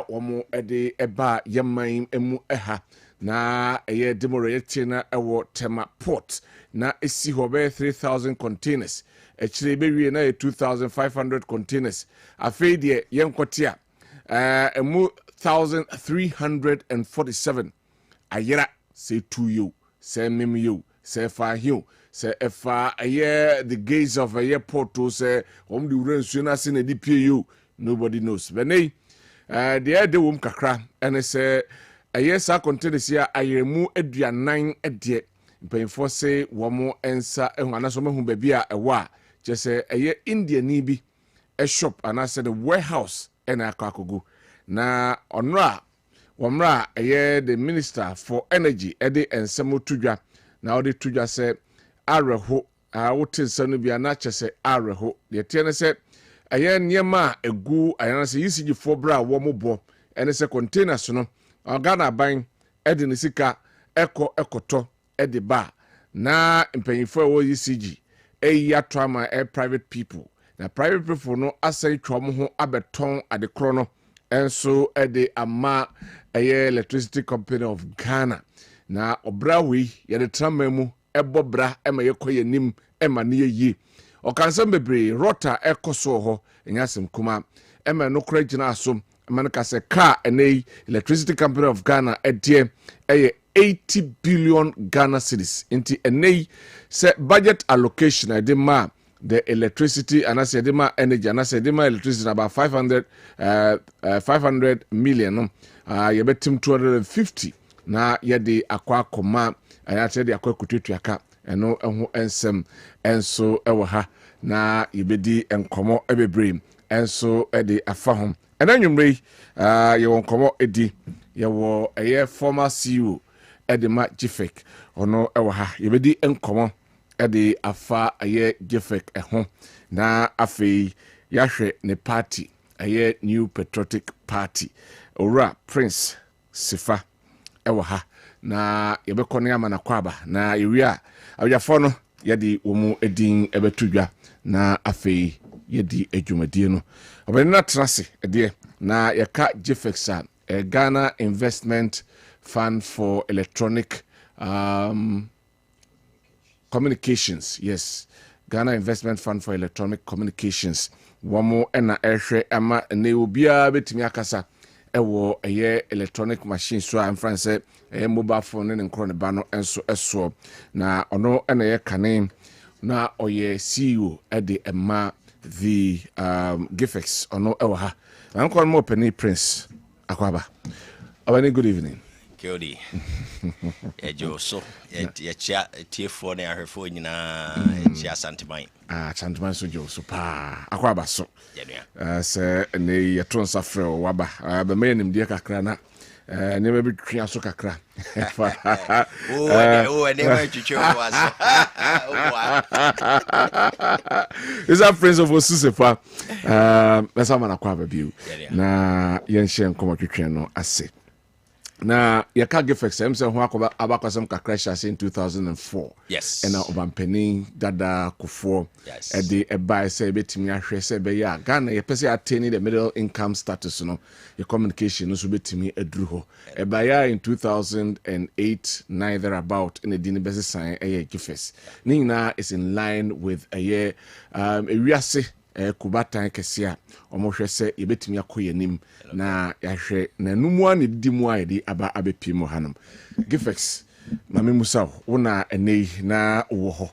womo ede eba yaman emu eha na eye demorate na ewo Tema port na esi ho be 3000 containers echire be wie na 2500 containers afei de yenkotia emu 1347 ayera say to you say mem you say fa hiu say efa aye the gates of a port to say hom the uransu na se na di pie you nobody knows benei the de wom kakra ene say aye sa containers ya ayemu aduanan ede mpemfo say womo ensa ehu anaso mehu ba bia ewa je say aye India ni bi a shop and I said the warehouse ena akakogu na onra womra aye the minister for energy ede ensemo tudwa na ode tudwa say areho wotin sanu bia na chese areho de tiene say aye niema egu ayana say yisigi for bra wo mobo ene say containers no Ghana ban ede ne sika ekoto ede ba na mpanyifo wo yisigi eya trauma private people na private people no asai twom ho abeton adekro no enso ede ama electricity company of Ghana na obrawi ye de tramamu ebobra ema yekoyenim ema ne yi okansam bebre rota ekoso ho enyasem kuma ema no kra gina aso ema no kase car ene electricity company of Ghana edie 80 billion Ghana cedis inti ene se budget allocation edema the electricity and I said the energy and I said the electricity about 500 million you bet him 250 na ye de akwa koma I said the akwa kututu aka eno eho ensem enso ewo ha na yebedi enkomo ebebre enso ede afa hom enanwumre ye won komo edi ye wo eye former CEO edema Jifek ono ewo ha yebedi enkomo ede afa aye Jifek eho na afei yahwe ne party aye New Patriotic Party ora Prince Sifa ewo ha na yebekɔ ne ama na kwaba na ewia awiyafo no yedi womu edin ebetudwa na afei yedi adwumadie no obenna trase ede na yaka Jifeksa Ghana Investment Fund for Electronic Communications. Yes, Ghana Investment Fund for Electronic Communications. Wamo ena ehwe ama ne obia betimi akasa ewo eye electronic machine so in France mobile phone ne nkro ne ba no enso eso na ono ena ye kane na oye CEO ede ema the Gifex ono ewo ha ankon mo Penny Prince akwaba abani good evening. Kyodi ejo so chia tiefo na ahwefo nyina chia santiman santiman so jo so pa akwaba so se ne yeton safre waba ba me nim die kakra na ne be twia so kakra ne ma twitwa waso is a friends of Osusefa esa mana kwaba biu na yenhye nkomo twitwa no ase na yaka Gifex emse ho akoba abakwasem kakra shase in 2004 yes ena obampeni dada kufo yes ede eba se betimi ahwe se be ya Ghana ye pese attain the middle income status no your communication no so betimi aduru ho eba ya in 2008 neither about in the dini bese sign Gifex nina is in line with a year ewiase kubatan kesia omohwe se yebetimi akoyanim na yahwe na numua ne dimu ayedi aba abepimo hanum Gifex mame musa wona enei na wo ho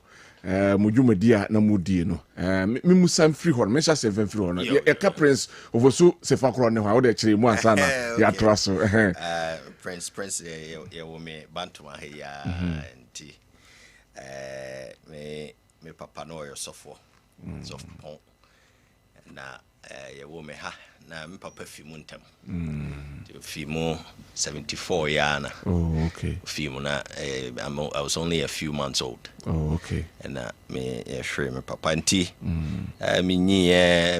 mudwumadia na mudie no me musa mfiri ho me sha se mfiri ho no ye ka Prince ovoso se fa kro ne ho wo de kire mu ansa na ya traso Prince ye wo me bantuma he ya nti me papa no yo sofo pon na ye wo me ha na me papa fimu ntam fimu 74 yana oh okay fimu na I was only a few months old oh okay and me shre me papa nti me nyi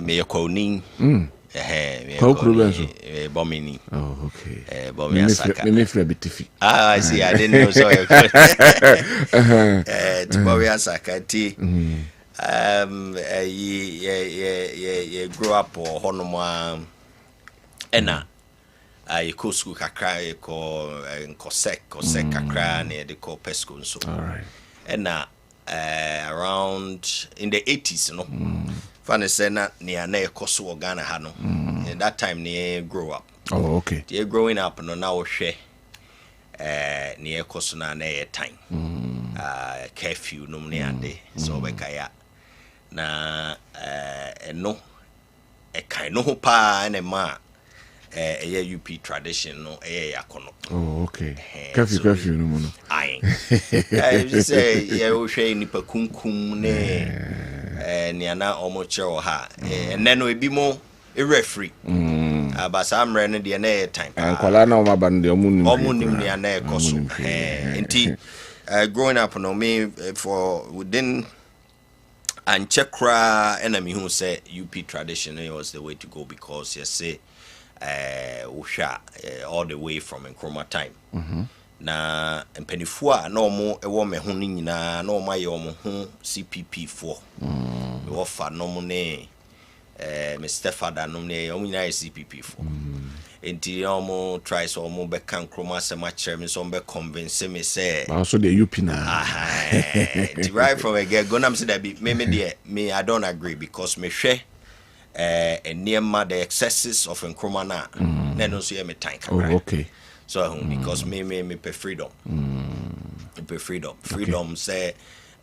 me yakoni me bomini oh okay bomini asaka me free bitifi I see I didn't know so to bomini asaka ti ye grow up or honoma ena I call school kakra call Kosek kakra near the call Pesco so. All right. And around in the 80s, you know. Funny say that near Koso Ghana Hano. In that time near grow up. Oh, okay. They're growing up no now share near Koso na time. Curfew no near day. So bekaya na no a kind no pa and a ma a UP tradition no yakono. Oh, okay. Curfew no mono. I say yeah we share nipa kunkum ne niana omoche ha and then we be more a referee. But some ran the na time. And kwala na o mabande omunim ne na ekoso. Enti growing up no me for within and chekra enemy who say UP tradition was the way to go because you say usha all the way from Nkrumah time. Na mpanifua na omo ewo me ho nyina na omo aye omo ho CPP4 we offer no mo ne Mr. Father no ne omo nyina CPP4 enti omo try so omo be kan Nkrumah se ma chere me so be convince me say also the UP na right from a get go na say that be me I don't agree because me hwe near the excesses of Nkrumah na no so me time. Oh, okay. So because me pay freedom. Pay freedom. Freedom say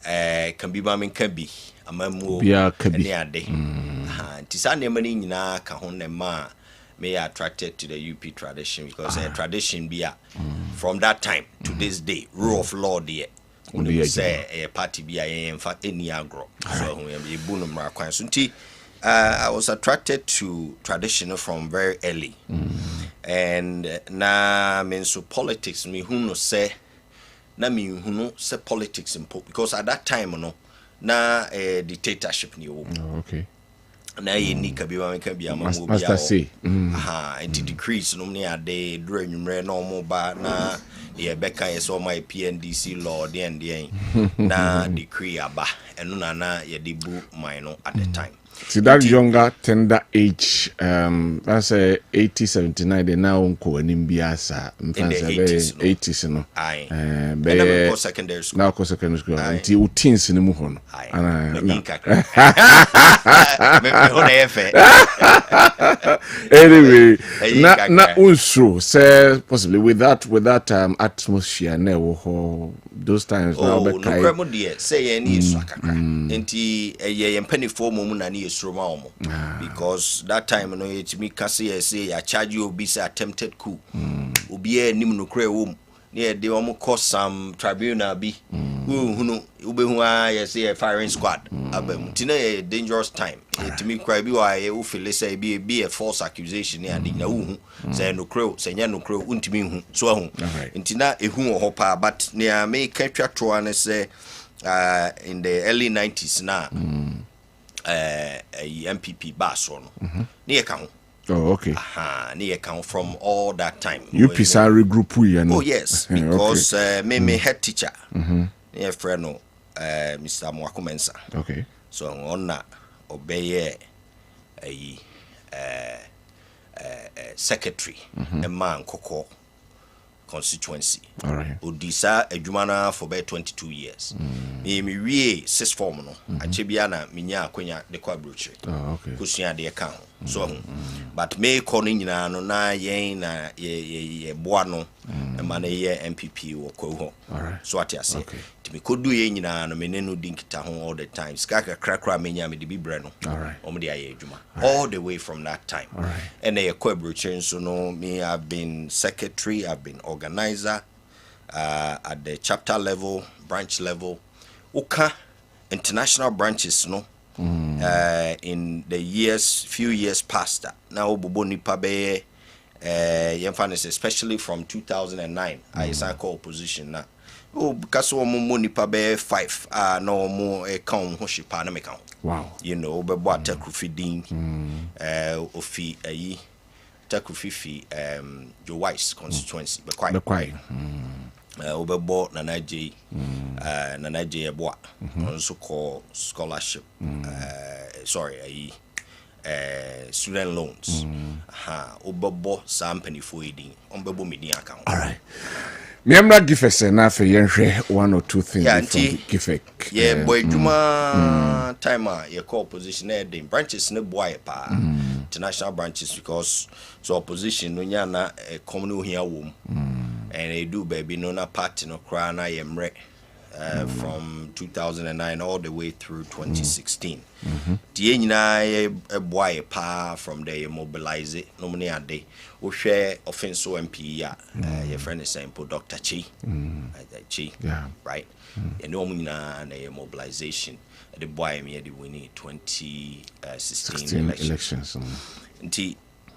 can be mamin can be. Amamu any ade. Tisa nemani nyina ka ho ne ma me attracted to the UP tradition because tradition be from that time to this day rule of law there. We say a party be in fact any agro. So we bu no mra kwan so nti I was attracted to tradition from very early. And na me so politics me who no say na me who no say politics because at that time no na dictatorship ni wo. Oh, okay. Na ye ni ka bi ma ka bi ama mo bia. Master say. Anti decrease no ne ade dura nwumre na omo ba na ye beka ye so my PNDC law de na decree aba eno na ye de bu mine no at the time. See that younger tender age, that's 80, 79. They now unko animbiasa. In the 80s, no. Aye. Now secondary school. Now secondary school. Until you teens in the muhono. Anyway, na unso say possibly with that atmosphere never those times now. Oh, no problem dear. Say any swakakra. Enti ye penny for mumuna ni because that time no it me say I charge you be say attempted coup obi e nim no kra wo near de omo cause some tribunal bi who no ubehu say a firing squad abam tina a dangerous time it me cry bi wa e feel say be a false accusation near de na hu say no kra say nya no kra untimi hu so hu ntina ehu ho pa but near me katwa to an say in the early 90s na MPP baso no near count. Oh, okay. Near count from all that time. You pisa regroup we and oh yes, because me head teacher near friend no Mr. Mwakumensa. Okay. So on that obey secretary a man koko constituency. All right. Odisa adwumana for about 22 years. Me wie 6 form no. Achebiana minya akwanya de kwa broche. Oh, okay. Kusua de ka ho. So but me ko no nyina no na yen na ye boa no e ma na ye MPP wo ko ho. All right. So ati ase. Ti me kodu ye nyina no me ne no dinkita ho all the time. Skaka krakra menya me de bibre no. All right. Omo de aye adwuma. All the way from that time. All right. And ye kwa broche so no me have been secretary, I've been organizer at the chapter level, branch level. Uka international branches no in the few years past that. Now Bobo nipa be especially from 2009 I call opposition na. Oh, because mo nipa be 5 no mo account ho shipa na me count. Wow. You know, be bo atakufi din ofi ayi takufi your wife's constituency be quite Obebo Nanaje Nanaje Eboa also call scholarship student loans. Obobo sampany for eating on Bobo media account. All right. Miamra Gifek enough one or two things from Gifek. Yeah, boy, Juma timer, your core position there, the branches no boy pa international branches because so opposition no yana a common here womb. And they do baby no na party no cry na yemre. From 2009 all the way through 2016. The nyina boy pa from there mobilize it no money a day. We share offensive MP your friend is saying Dr. Chi. Chi. Yeah. Right. And no na mobilization. The boy me the winning 2016 elections.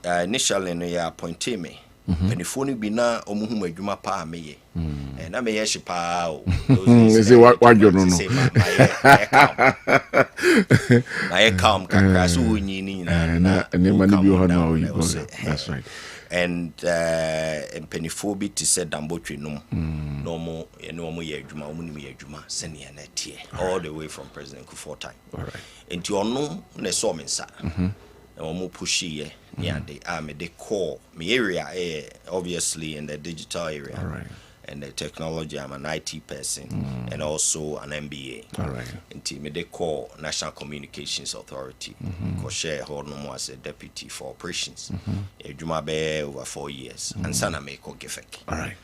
Initially no ya appointed me. And if only be now omuhum adwuma pa me and na me ye pa o say what you know my calm kakra so wonyi ni na mani bi ho na o you go. That's right. And penifo bi to said dambotwe no no mo ye adwuma o mu ye adwuma sene na tie all the way from President Kufuor time. All right. Enti ono na so me nsa mo pushy me the core my area obviously in the digital area. All right. And the technology, I'm an IT person and also an MBA. All right. And me the core National Communications Authority. Share hold no more as a deputy for operations. Juma be over 4 years. And sana me ko Gifek. All right.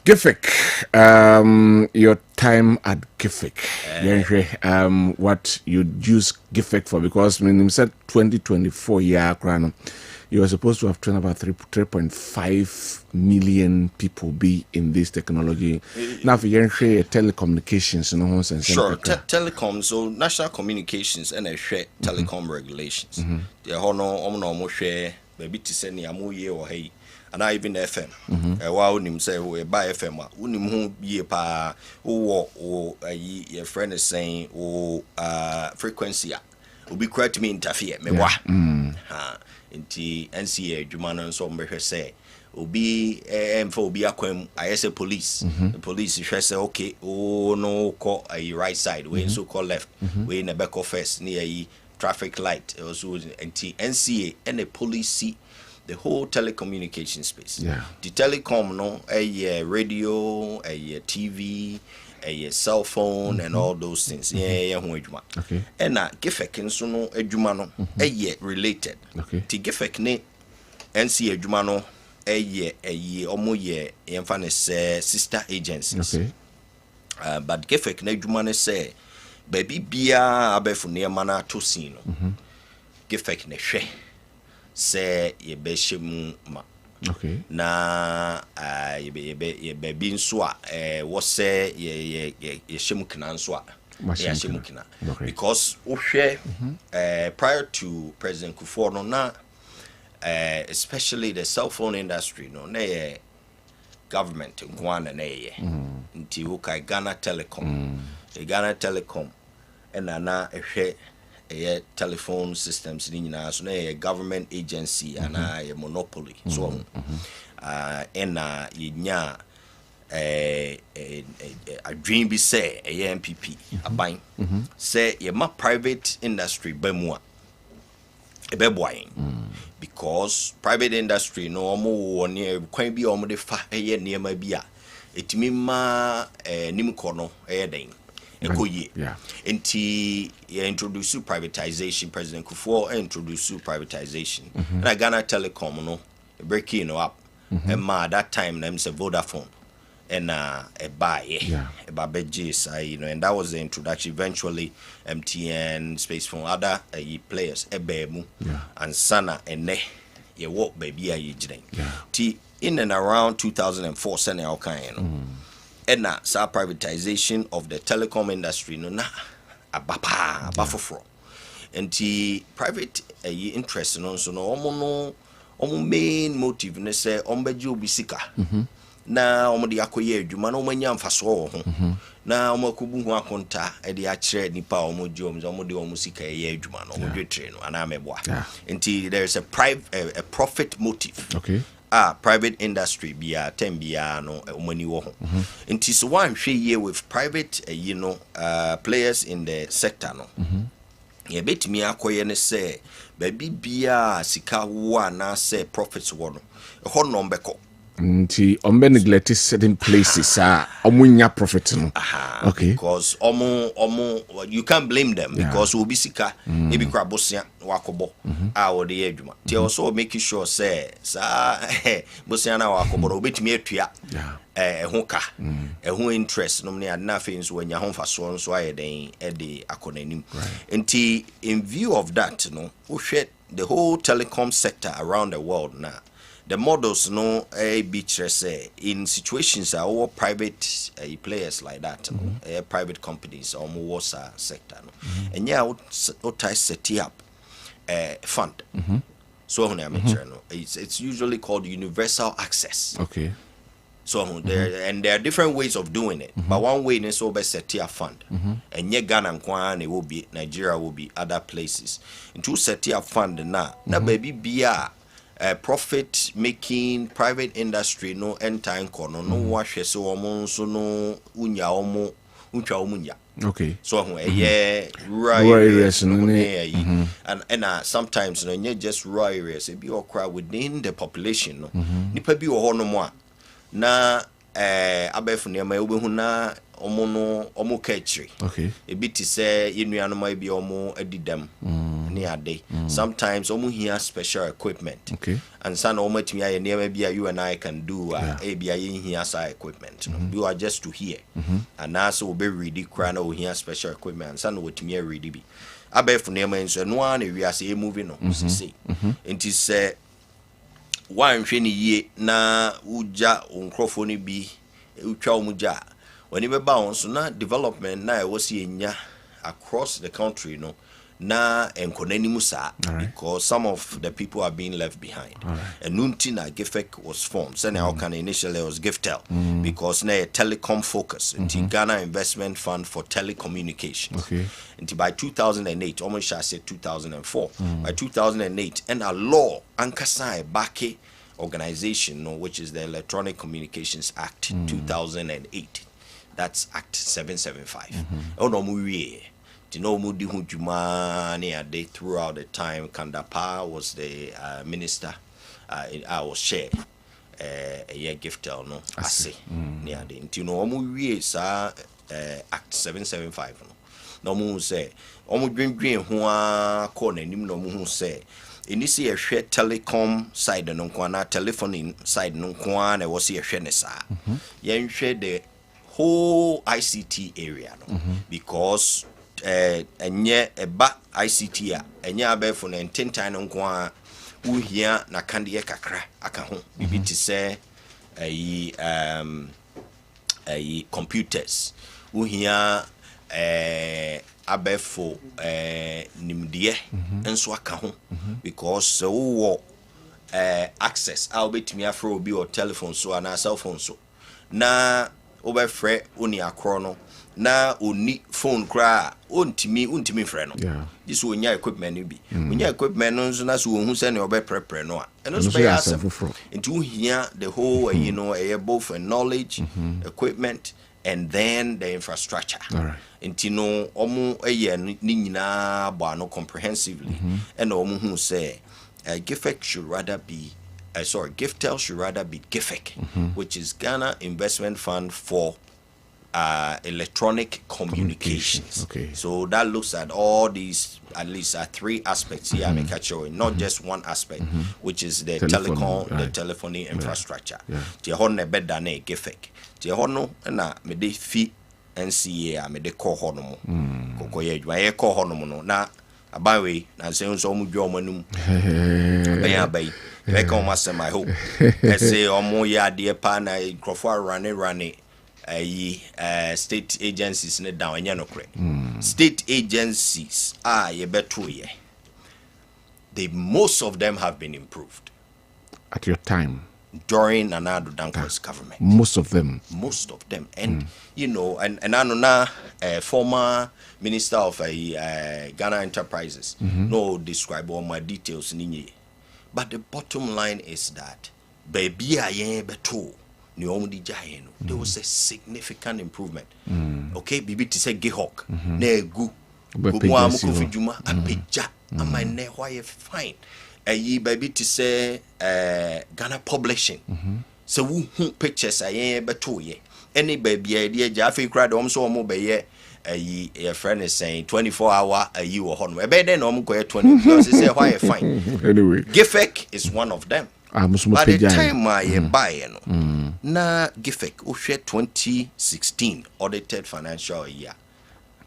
Gifek, your time at Gifek, what you use Gifek for, because when you said 2024 year, you were supposed to have trained about 3.5 million people be in this technology. Now, if you're telecommunications, sure, telecom, so national communications and a share telecom regulations. The whole share, maybe to send you or hey. And I even FM. Wow, nim say we buy FM. Unim who ye pa or your friend is saying frequency. Will be correct me interfere. Me wa. Inti NCA Jumano so me say. Will be for be aquam. I say police. The police say okay. Oh no, call a right side. We so call left. We in the back of first near a traffic light. Also NCA and the police see. The whole telecommunication space. Yeah. The telecom no a radio, a TV, a cell phone and all those things. Yeah, okay. And na Gifek so no adwuma no related. Okay. Ti Gifek ne NC adwuma no omo ye yemfa ne sister agencies. Okay. But Gifek ne adwuma ne say baby bia abefu ne mana to sin no. Gifek ne hwe say ye be shemu ma. Okay. Na ye be nso a wo say ye shemu kina nso a ye shemu kina. Because ohwe prior to President Kufuor no na especially the cell phone industry no na ye government nkwana na ye nti wo kai Ghana Telecom Ghana Telecom na ehwe telephone systems ni nyina so na government agency and a monopoly so na yenya a dream be say a MPP aban say ye ma private industry bemua e be boy because private industry no omo woni kwan bi omo de fa ye niema bi a etimi ma nim kono den yeah. Inti introduce privatization. President Kufuor introduce privatization. And Ghana Telecom no breaking up. And that time them say Vodafone and a buy a babejes and that was the introduction. Eventually MTN, Space Phone, other players ebemu and Sana and ne ye walk baby a T in and around 2004 sene alkan and na sa privatization of the telecom industry no na abafoforo enti private interest no so no omo main motive ne say ombeji obi sika na omo de akoye adwuma na omo anya mfaso ho na omo akubu hu akonta e de akire nipa omo ji omo de omo sika ye adwuma na omo dwetre no ana meboa enti there is a profit motive. Okay. Private industry bia bia no money wo ho nti so wan hwe ye with private players in the sector no ye betimi akoye ne se baby bia sika wo na se profits wo no ho no mbeko nti ombe neglect certain places omunya profit no. Okay, because you can't blame them because obi sika ebi kra bosia wakobo wo de adwuma ti also make sure say sa bosia na wakobo no obetimi atua ho ka ho interest no ne na fe nso wanya ho faso nso ayeden e de akonanim nti in view of that no we share the whole telecom sector around the world now. The models no be say in situations our private players like that, private companies or more sector, and yeah, what I set up a fund. So it's usually called universal access. Okay. So there are different ways of doing it, but one way is over set up fund, and yeah, Ghana and Kwan, it will be Nigeria, will be other places. Into set up fund now baby profit making private industry no entire corner no wahwe so omo so no unya omo untwa omunya. Okay. So rural areas and sometimes no just rural areas e be okra within the population no nipa bi wo ho no mo a na abefu ne ma obehu na omo kachiri. Okay. E bit to say yenuanom e bi omo adidam ne ade. Sometimes omo here special equipment. Okay. And son omo timi aye ne bia you and I can do e bia ye here sa equipment. You are just to hear. And also we be ready kra na we here special equipment and son we timi ready bi. Abefu ne ma nso no an we ase e moving no see. Enti say wan hwe ne ye na uja onkrofo ne bi utwa omuja when you bound so na development na was nya across the country no na enkonani musa because some of the people are being left behind. And nuntina GIFEC was formed. So now can initially was Giftel because na telecom focus into Ghana Investment Fund for Telecommunications. Okay. Until by 2008, almost shall say 2004. By 2008, and a law ankasai baki organization no, which is the Electronic Communications Act 2008. That's Act 775. Oh no, we no mudi hujuma ne ade throughout the time. Kandapa was the minister. I was chair. A year Giftel no. I say ne ade. Nti no we sa Act 775 no. No mu say. Omu dwindwin ho a call na nim no mu say. Inisi a share telecom side no kwa telephone side no kwa na was a share ne sa. Yen share the whole ICT area no because enye eba ICT a enye abefo na ententan no kwa uhia na kande kakra aka ho bibi ti say computers uhia abefo nimdie enso aka ho because wo access a obetimi afro obi or telephone so na cell phone so na over fre oni akro na oni phone kra untimi fre no this onya equipment ni bi onya equipment no so na so ohun se ne obe prepare no a eno so be asem into here the whole you know both knowledge equipment and then the infrastructure. All right. Into no omo ni nyina bo no comprehensively and omo hu say GIFEC should rather be Giftel should rather be GIFEC, which is Ghana Investment Fund for Electronic Communications. Okay. So that looks at all these, at least three aspects here, not just one aspect, which is the telecom, the telephony infrastructure. Tiahone bedane GIFEC. Tiahono na me de fi NCA me de call hono mo. Kokoye dwa call hono no na abawe na se nso mu dwa omanum. Abai. Make on my hope. I say omo ya de pa na crofo run state agencies ne down enya no kre. State agencies ye beto ye. Most of them have been improved. At your time. During Nana Owusu Dankwa's government. Most of them. And you know, and I know now former minister of Ghana Enterprises no describe all my details ninye. But the bottom line is that baby beto ni omudi jaye no there was a significant improvement. Okay, bibi to say Gihok na egu Kumwa mukofi juma apeja amane why fine. Baby to say Ghana publishing. So who pictures beto ye. Any baby idea Jaffe cried so mo be a friend is saying 24-hour a you or home. Ebe then 20 because say why fine. Anyway, Gifek is one of them. By the time I buy na Gifek Ushe 2016 audited financial year.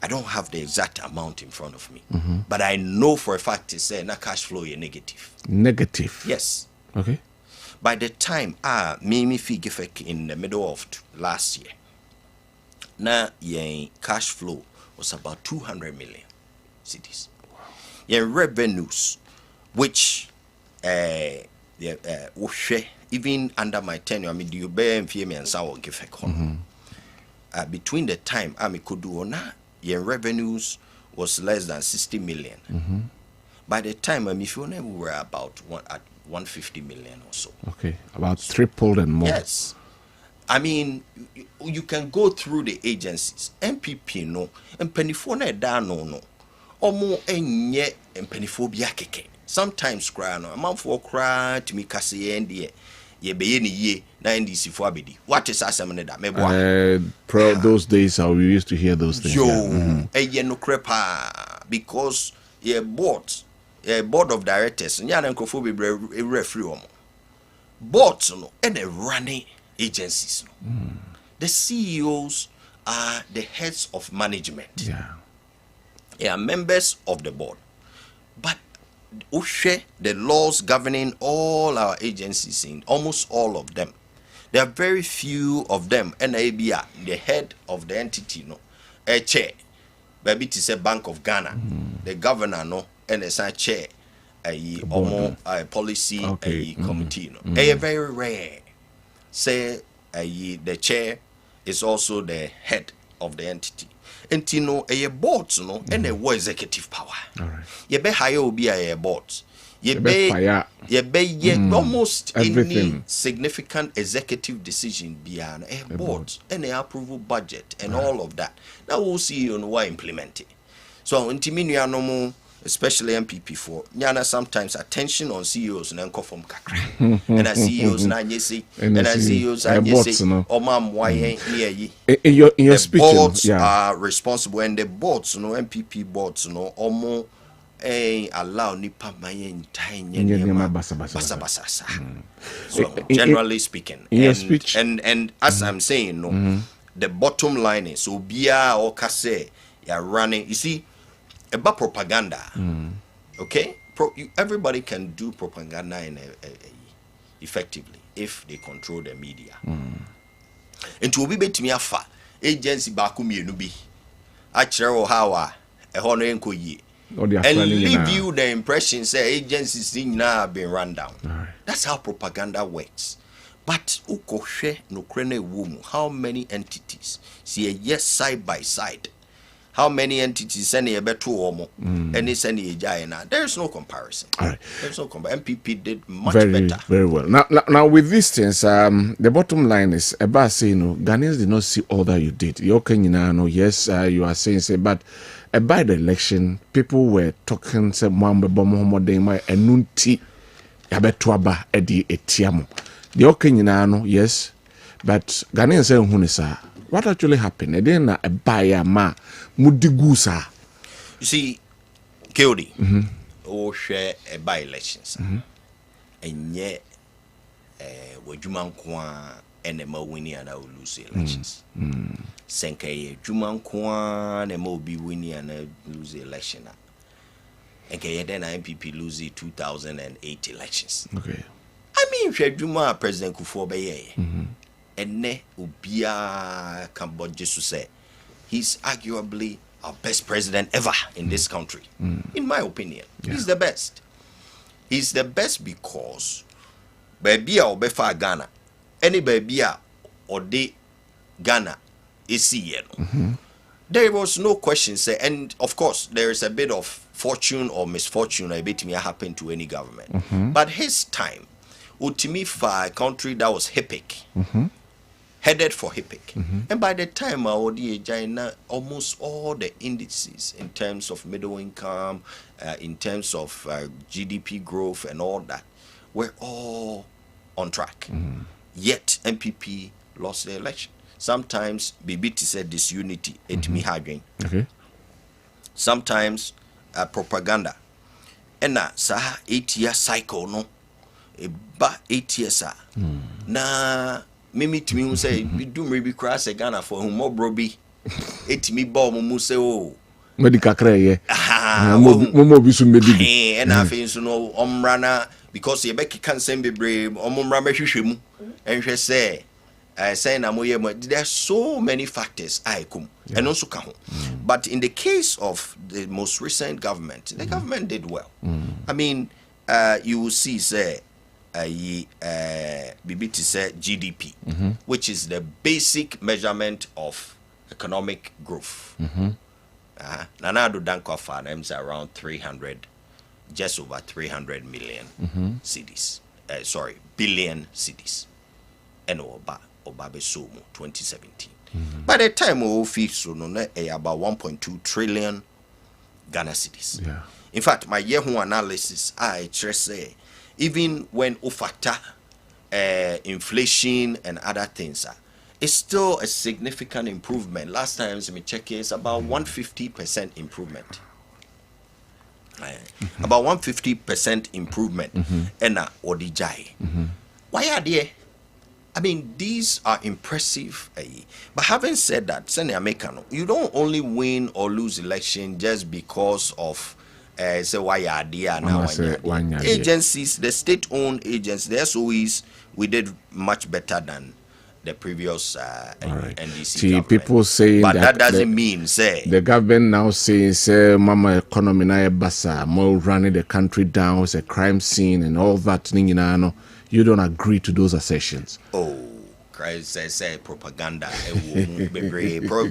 I don't have the exact amount in front of me, but I know for a fact it's na cash flow is negative. Negative. Yes. Okay. By the time me fee Gifek in the middle of last year, na yen cash flow was about 200 million cedis. Wow. Yen revenues, which even under my tenure, I mean, do you bear and fear me and sour Gifek between the time I could do na your revenues was less than 60 million. By the time we were about 150 million or so. Okay, about tripled and more. Yes. I mean, you can go through the agencies. MPP no, and penifone da no. Omo enye and penifobia keke. Sometimes cry no, a man for cry to me kasi ye be ye na NDC for abedi. What is asemene da meboa? Those days we used to hear those things. Yo, no crepa because ye board of directors nya na nkofo be referee omo. Boards no and the running agencies no. The CEOs are the heads of management. Yeah. They are members of the board. But the laws governing all our agencies, in almost all of them, there are very few of them. NABA, the head of the entity, no, a chair, maybe to say Bank of Ghana, the governor, no, and a chair, a policy committee, no, a very rare. Say the chair is also the head of the entity. And you know, a board, no, and a war executive power. All right. You be higher will be a board. You be almost everything. Any significant executive decision be a board and a approval budget and all of that. Now we'll see on why implement it. So in Timinu no more, especially MPP for Nyana sometimes attention on CEOs and uncle from Kakra. And as CEOs na nyesi and as CEOs na nyesi or mam why in your speech, boards are responsible and the boards MPP boards almost allow nipa mayen tiny basa. So generally speaking, in your speech and as I'm saying the bottom line is so bia or kase you're running, you see about propaganda, okay? Everybody can do propaganda effectively if they control the media. And to be bet me afa agency bakumi enubi achero hawa ehono enko yi and leave you the impression say agencies now been run down. Right. That's how propaganda works. But ukoshe no krene wumu, how many entities see a yes side by side? How many entities send a better woman and they send a giant? There's no comparison. All right. There's no comparison. MPP did much better. Very well. Now with these things, the bottom line is about saying, Ghanaians did not see all that you did. You yes, you are saying, but by the election, people were talking, say, enunti yabetuaba edi etiamo. The yes, but Ghanaians say, hunisa. What actually happened? And then a buyer ma mudigusa. You see, Kodi, or share a by elections, and yet, Wajuman Kwa and a mo winning and I will lose elections. Senke Juman Kwa and a mo be winning and I lose the election. And then MPP lose the 2008 elections. Okay. I mean, Juma President Kufuor and ne ubia Cambodia to say he's arguably our best president ever in this country. In my opinion, he's the best. He's the best because baby or befa Ghana, any baby or de Ghana is here. There was no question say, and of course there is a bit of fortune or misfortune a bit may happen to any government. But his time, ultimately for a country that was headed for HIPIC. And by the time our China, almost all the indices in terms of middle income, in terms of GDP growth and all that, were all on track. Yet MPP lost the election. Sometimes BBT said disunity, it me hardware. Okay. Sometimes propaganda. And na sa 8-year cycle no. Ba 8 years na mimi timi hu say bi do maybe cross a Ghana for whom more brobi etimi ba mu say oh medical cray mo bi so medibi and afin so no omrana because ye be kan sem bebre omumra mehwehwe mu enhwe say say na moye mo there's so many factors I come and also ka ho but in the case of the most recent government the government did well. I mean you will see say BBT said GDP, which is the basic measurement of economic growth. Nanado Dankwa farms around 300, just over 300 million cedis. Billion cedis. And Obabe Somo 2017. By the time we fix so no about 1.2 trillion Ghana cedis. Yeah. In fact, my year one analysis, I just say, even when we factor inflation and other things, it's still a significant improvement. Last time we check it's about 150% improvement. About 150% improvement. And Odijai. Why are they? I mean, these are impressive. But having said that, you don't only win or lose election just because of say why are there now agencies, the state-owned agents, the SOEs, we did much better than the previous NDC government. People saying but that doesn't mean say the government now saying say mama economy na basa more running the country down, it's a crime scene and all that. You don't agree to those assertions. Oh, Christ say propaganda.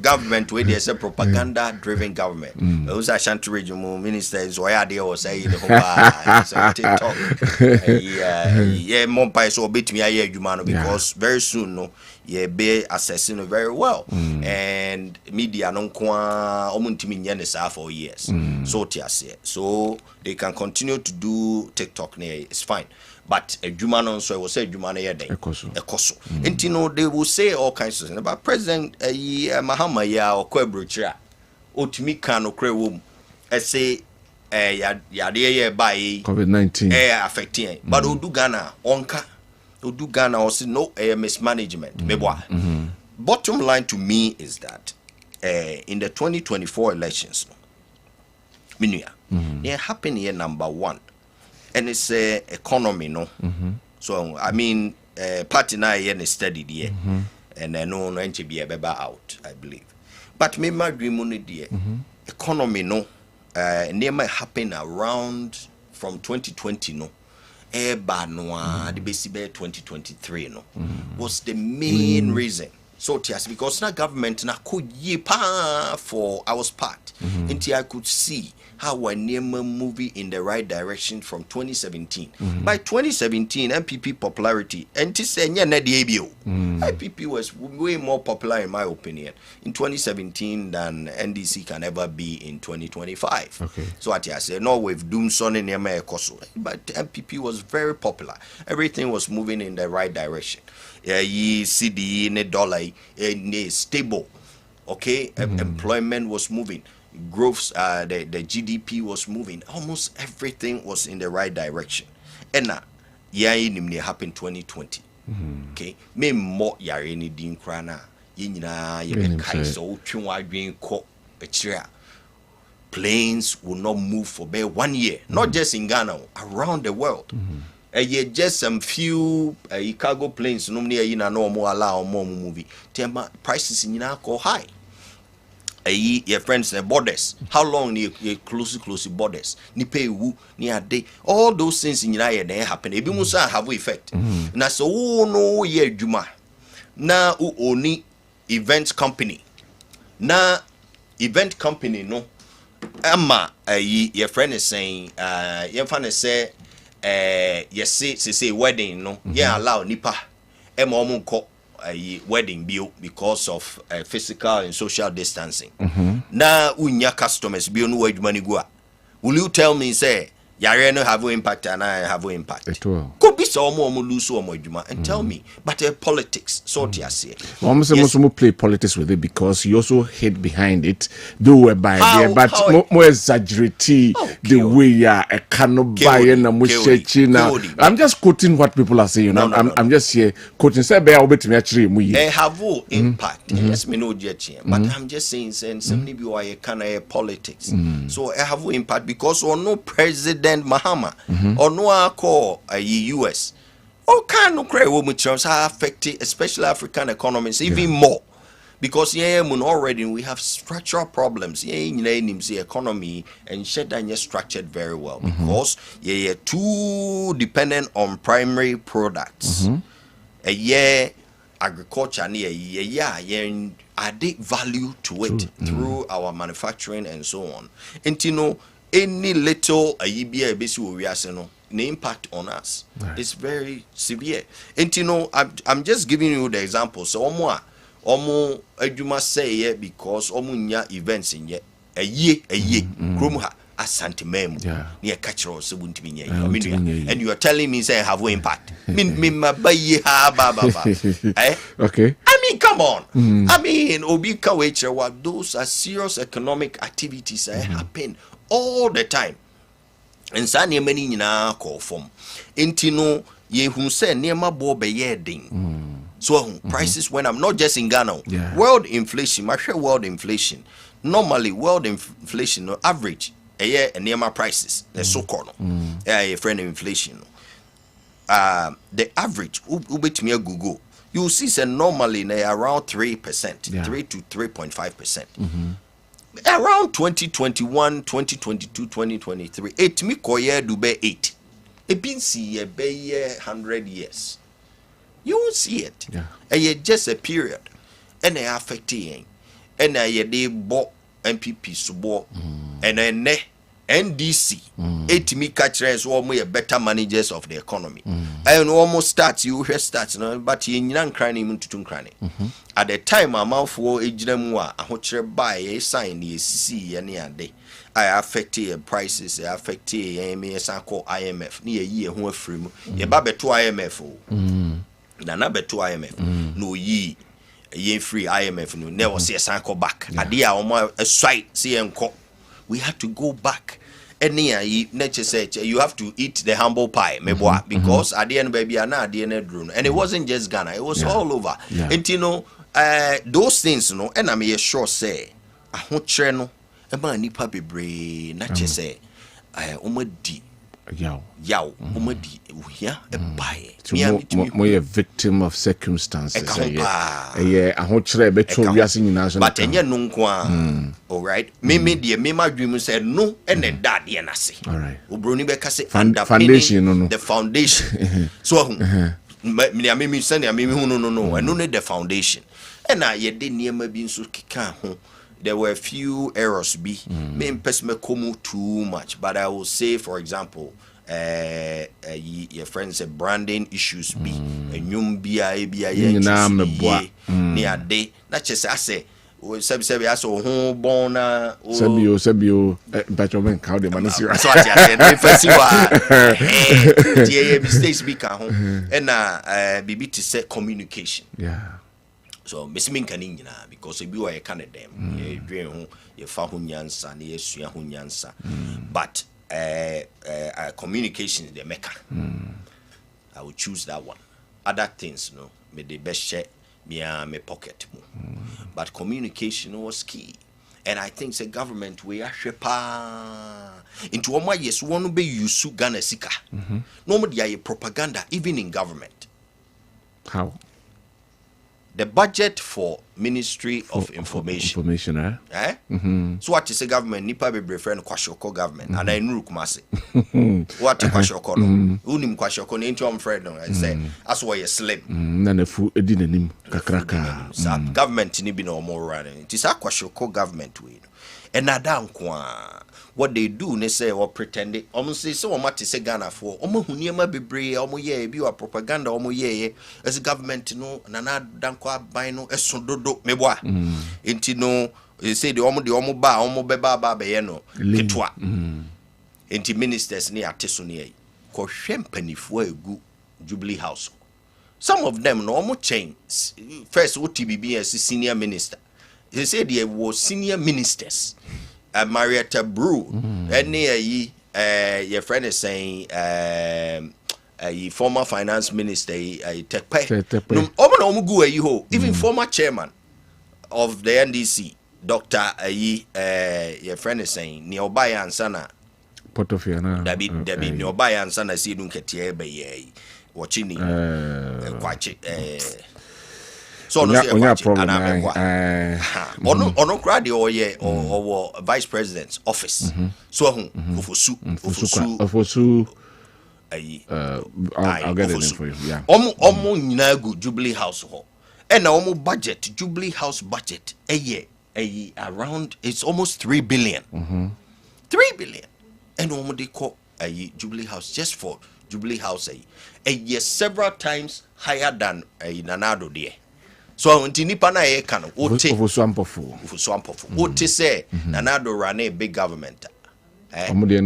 Government where there's a propaganda driven government. Those are Shanti regional ministers why are they all saying TikTok. Yeah, Mompai so bit me because very soon no be assessing it very well. And media non kwa omuntimi for years. So they can continue to do TikTok it's fine. But a Jumano so I will say Jumana Ekoso. And you know they will say all kinds of things about President Mahama ya or Kwebrucha Otimi can or Krewum. I say ya by COVID-19 affecting. But Udu Ghana onka Udu Ghana also no mismanagement. Bottom line to me is that in the 2024 elections, they happen here number one. And it's economy, no. So I mean, party now is studied here, and I know no be a beba out, I believe. But me my dream on the economy, no. Near might happen around from 2020, no. Bad no, the basic 2023, no. Was the main reason. So yes, because na government na could ye pa for our part, until I could see how we're moving in the right direction from 2017. By 2017, MPP popularity, and to say MPP was way more popular in my opinion in 2017 than NDC can ever be in 2025. Okay. So what I say, no, we've doomed son in Koso, but MPP was very popular. Everything was moving in the right direction. Ye CD in a dollar, stable. Okay, employment was moving. Growth, the GDP was moving. Almost everything was in the right direction. And now, it happened 2020. Okay, me more yare ni din krana. Yina ye kai so twinwa dwen ko echira. Planes will not move for about 1 year, not just in Ghana, around the world. Just some few cargo planes normally no more allow more movie. Tema prices in go high. Your friends the borders. How long you close borders? Ni pay wu ni ade. All those things in United they happen. Ebi musa have effect. Na so no ye juma. Na oni event company. Na event company no. Ama your friend is saying your friend is say yes say wedding no. Yeah allow nipa. Ema omunko a wedding bill because of physical and social distancing. Now unya customers bill no wage money go. Will you tell me say yare no have impact and I have impact? It will. Could be so more lose so more and tell me. But politics, so to say. Almost play politics with it because you also hid behind it. Though we're by there, but more exaggerate the way a cannot buy and now. I'm just quoting what people are saying. I'm just here quoting. Say, "Bear over to me actually." Have impact. Yes, me know but I'm just saying, somebody be why can politics. So I have impact because or no President Mahama or no call a US. All kind of credit which are affecting especially African economies even more. Because already we have structural problems. The economy and shut structured very well. Because too dependent on primary products. Agriculture add value to it through our manufacturing and so on. And any little the impact on us is very severe. And I'm just giving you the example. So omo adwuma say because omo nya events in a year krom ha asante mem near catcher so wuntimi nya and you are telling me say have impact me mabaye ha ba okay, I mean come on. I mean obi ka we what those are serious economic activities happen all the time. And sa nneɛma ni nyinaa call from intino ye hu say nneɛma bo be ye den. So prices went up, not just in Ghana. World inflation, world inflation. Normally, world inflation average a year and near my prices. The so-called a friend of inflation. The average to me Google. You see, say normally they around 3%, 3 to 3.5%. Around 2021, 2022, 2023, 8 me koye do be 8. It been see a be 100 years. You won't see it. And just a period. And they affecting. And they bought MPP subo. And then NDC. 8 me catchers or more better managers of the economy. And almost starts, you hear starts, but you ain't crying to cranny. At the time, I'm out for a general, I want buy a sign, the CC any day. I affected prices, I affected IMF, near a year, who are free. You babe to IMF. Na na beto IMF no ye free IMF no never see a sanko back adia omo aswai see enko we had to go back any nature say you have to eat the humble pie meboa because adia no baby na adia na drum and it wasn't just Ghana, it was all over. And those things no and I'm sure say ahokyere no e ma nipa bebre na che say omadi yaw umadi uhia ebae me a victim of circumstances ahokyere beto wiase nyina so but enye no nko a all right me my dream said no and then that dey na se all right obroni be ka say foundation no the foundation so me send me hu no and no the foundation and na ye de niema bi nso keka ho. There were a few errors be me me komu too much, but I will say, for example, your friends say branding issues be a new near day. Not just I say Sebi aso ho bona Sebio Bachomen cow de manisi. So I said first you mistakes be ka ho and bibi to say communication. So mesimin kanin nyina because e bi wa ye kan dem ye dwen ho ye fa ho nyansa na ye sua ho nyansa but communication is the mecca. I would choose that one. Other things no me the best share me pocket mo. But communication was key. And I think the government we are shepa into oma yes one be use Ghana sika. Normally there propaganda even in government. How? The budget for Ministry of Information. So what is the government? Nipa be friend Kwashoko government. And I knew Kumasi. What Kwashoko no? Unim Kwashoko no into friend no. I say as why you slim. Nane fu edinanim kakraka. Government ni be no more running. It is a Kwashoko government we. and Adankwa. What they do, they say or pretend it. Say so much to say Ghana for Omohuniama Bibre, Omoye, be a propaganda, Omoye, as a government, Nana Dankwa Bino, Esododo, Meboa. Intino, they say the Omo Ba, Omo Beba Babayeno, Kitwa. Inti ministers near Tessonia, Koshempany for a good Jubilee House. Some of them normal change. First, OTBB as a senior minister. They said there were senior ministers. Marietta Brew, and near your friend is saying, a former finance minister, even former chairman of the NDC, Dr. Your friend is saying, Neobaya and Sana. Portofiana. David Neobaya and Sana, see, don't get here by watching so no problem. Ono crowd or vice president's office. So Ofosu. I'll get it in for you. Yeah. Omo nyina go Jubilee House ho. And omo budget Jubilee House budget a year around it's almost 3 billion. 3 billion. And omo they call a Jubilee House just for Jubilee House a year several times higher than a Nanado there. So until nipa na ye kan wote ofusuampofu wote say Nanado run a big government bigger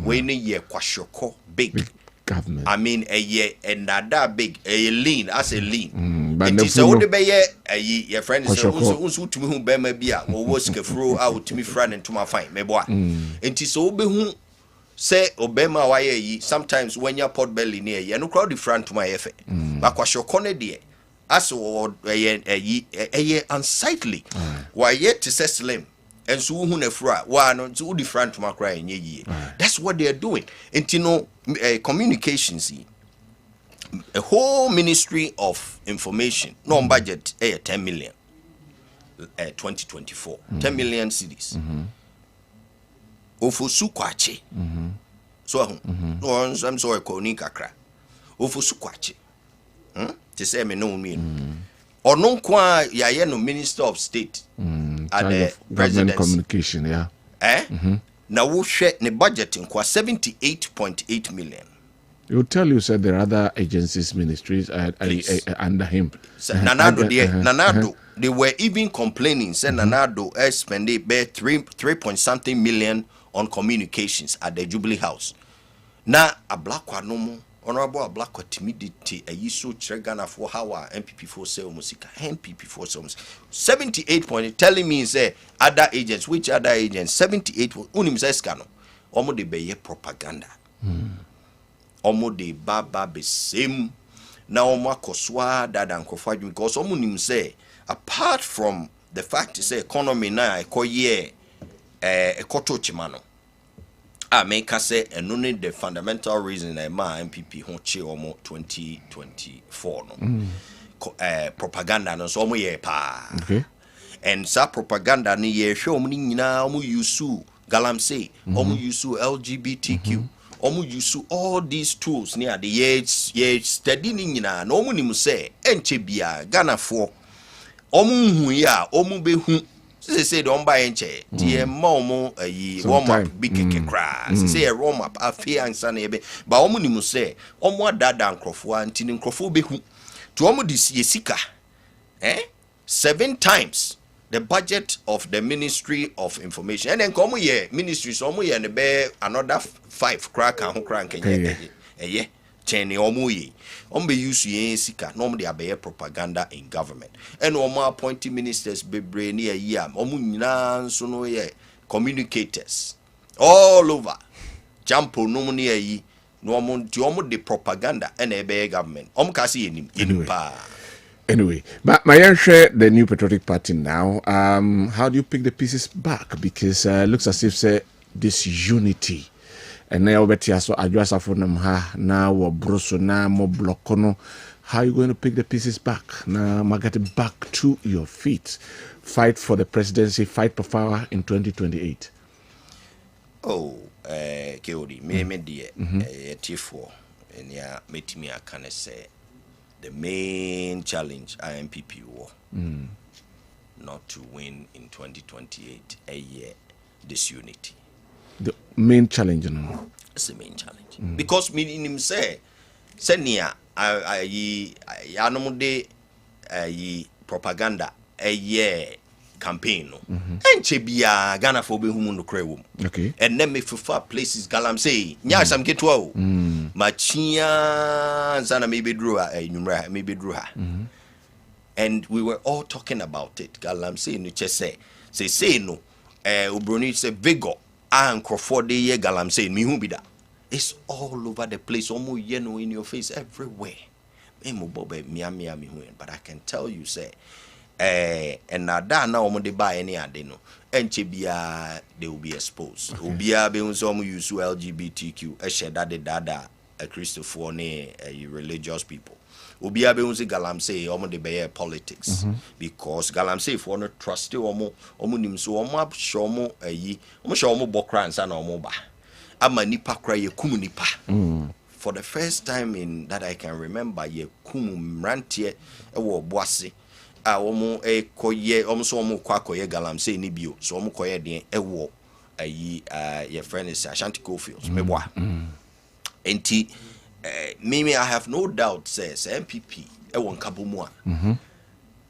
we ne ye kwashoko big government. I mean a ye and that big a lean as a lean it is all the be ye your friend is unso to me hu be ma bia wo was kefro out to me friend into my fine me boa it is so be hu say obema wa ye sometimes when your pot belly near ye no crowd different to my efe but kwashoko ne de as a unsightly. Why yet to say slim and so who nefra one to different to my crying ye. That's what they are doing. And you know, communications, a whole ministry of information, non budget 10 million 2024, 10 million cedis. Ofosu kwache. So I'm sorry, Konika cra. Ofosu kwache. To say me no mean. Or no qua ya no Minister of State at the President communication, yeah. Now we share the budget in 78.8 million. He'll tell you said there are other agencies, ministries under him. Nanado, they were even complaining, said Nanado spent 3 something million on communications at the Jubilee House. Now a black one no more. Honorable Black timidity a yiso Ghana for how MPP for sale musica MPP for sales 78 point telling me say other agents which other agents 78 unim says cano omo de be propaganda omo de baba be same na omo akoswa dada nkofwa because omo nim say apart from the fact say economy na ekoye ekoto chimano make us say and only the fundamental reason my MPP honche omo 2024 no propaganda no so omo ye pa and sa propaganda ni ye hwe omo ni nyina omo use galamsey omo use LGBTQ omo use all these tools near the ye study ni nyina no omo nim say enche bia Ghana fo omo hu ya omo be hu say don't buy enche tie momo warm up big crash say a warm up afia ansa na ebe ba omo ni mu say omo adada nkrofo anti ni nkrofo be hu to omo dis yesika 7 times the budget of the Ministry of Information and then come ye ministries omo ye ne be another 5 crack and crank ye chene omo ye omo be use ye sika no omo de abe propaganda in government and omo appointing ministers bebre ne ye am omo nyina so no ye communicators all over jampo no ne ye no omo de propaganda and ebe government omo ka se yenim pa. Anyway, but my share the New Patriotic Party now. How do you pick the pieces back? Because looks as if say this unity. And now betia so adjust for them now or broso na mo blokono. How are you going to pick the pieces back? Now get it back to your feet. Fight for the presidency, fight for power in 2028. Oh, Keodi, me dear, T4, and ya met me I can say. The main challenge IMPP war. not to win in 2028 a year disunity. The main challenge, no? It's the main challenge. Because meaning say senia I de propaganda a year campaign no. Enche bia Ghana for be humu no kre. Okay. And then me for places galamsey. Nya sam ketwa o. Machia zana maybe drew numra maybe drew her. And we were all talking about it. Galamsey no che say no. Obroni say vigor and Crawford de galamsey me hu bi da. It's all over the place, almost in your face everywhere. But I can tell you, say, and now they buy any adeno, and chibia they will be exposed. Ubia be some use LGBTQ, a shed dada, a Christopher, a religious people. Ubia be unzi galamsey, almost the bear politics, because galamsey for no trust you, omunim so omo shomo a ye, shomo bokrans and omoba. Ama nipa kra ye kum nipa. For the first time in that I can remember, ye kum rantie ewo boase a omo koye omo so omo kwa koye galamsey ni bio so omo koye den ewo ayi your friend is Ashanti Coalfields meboa enti me I have no doubt says MPP ewo nkabomu a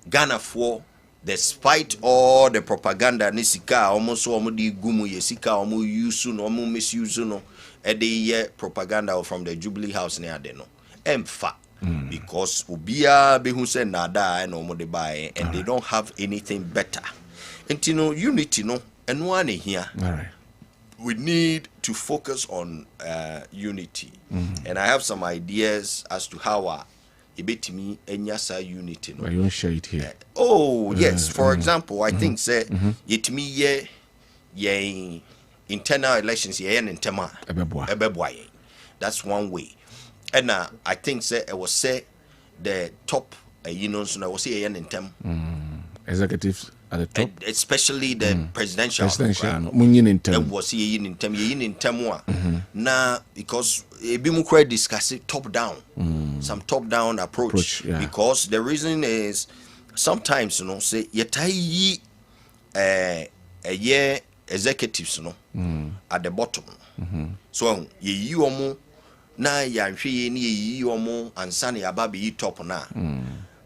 Ghana for despite all the propaganda ni sika almost almost di gumu ye sika almost use no almost misuse no the propaganda from the Jubilee House near there no emfa because ubia be who say nada no mo de buy and they don't have anything better and you know unity no and one here all right we need to focus on unity and I have some ideas as to how ebetimi enyasa unity no. I won't share it here. Yes, for example, I think say yetimi ye internal elections ye in tema ebeboa. That's one way. And I think say it was say the top so I was say ye in tem executives at the top, especially the presidential munyin in tem was ye in tem na because ebi mu kra discuss it top down some top down approach because the reason is sometimes say yetai year executives at the bottom so ye omo na ya hwe ye ni ye omo ansa na aba be top na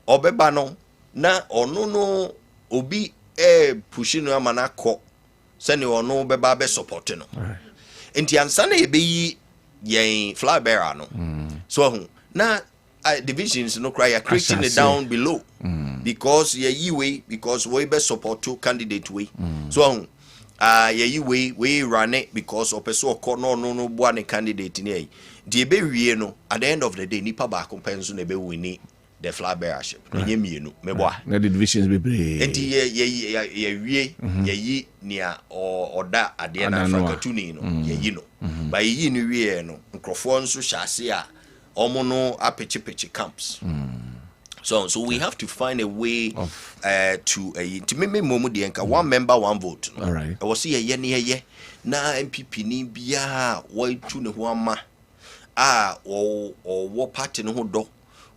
obeba no na ono no obi pushing no amana ko se ne ono beba be support no enti ansa na ye yen flag bearer no so na divisions no cry are creating it down below because ye way because we be support to candidate way so ye way we run it because opeso ko no bua ne candidate ni di be wie no at the end of the day nipa ba compenso na be win the flag bearership nye mienu meboa na the divisions be brave enti ye wie ye nia oda ade na Africa tuni no ye no ba ye ni wie no nkrofo nso hyase a omo no apeche camps so we have to find a way to me momu de enka one member one vote no all right I was say ye na MPP ni bia wo tu ne ho ama wo party no ho do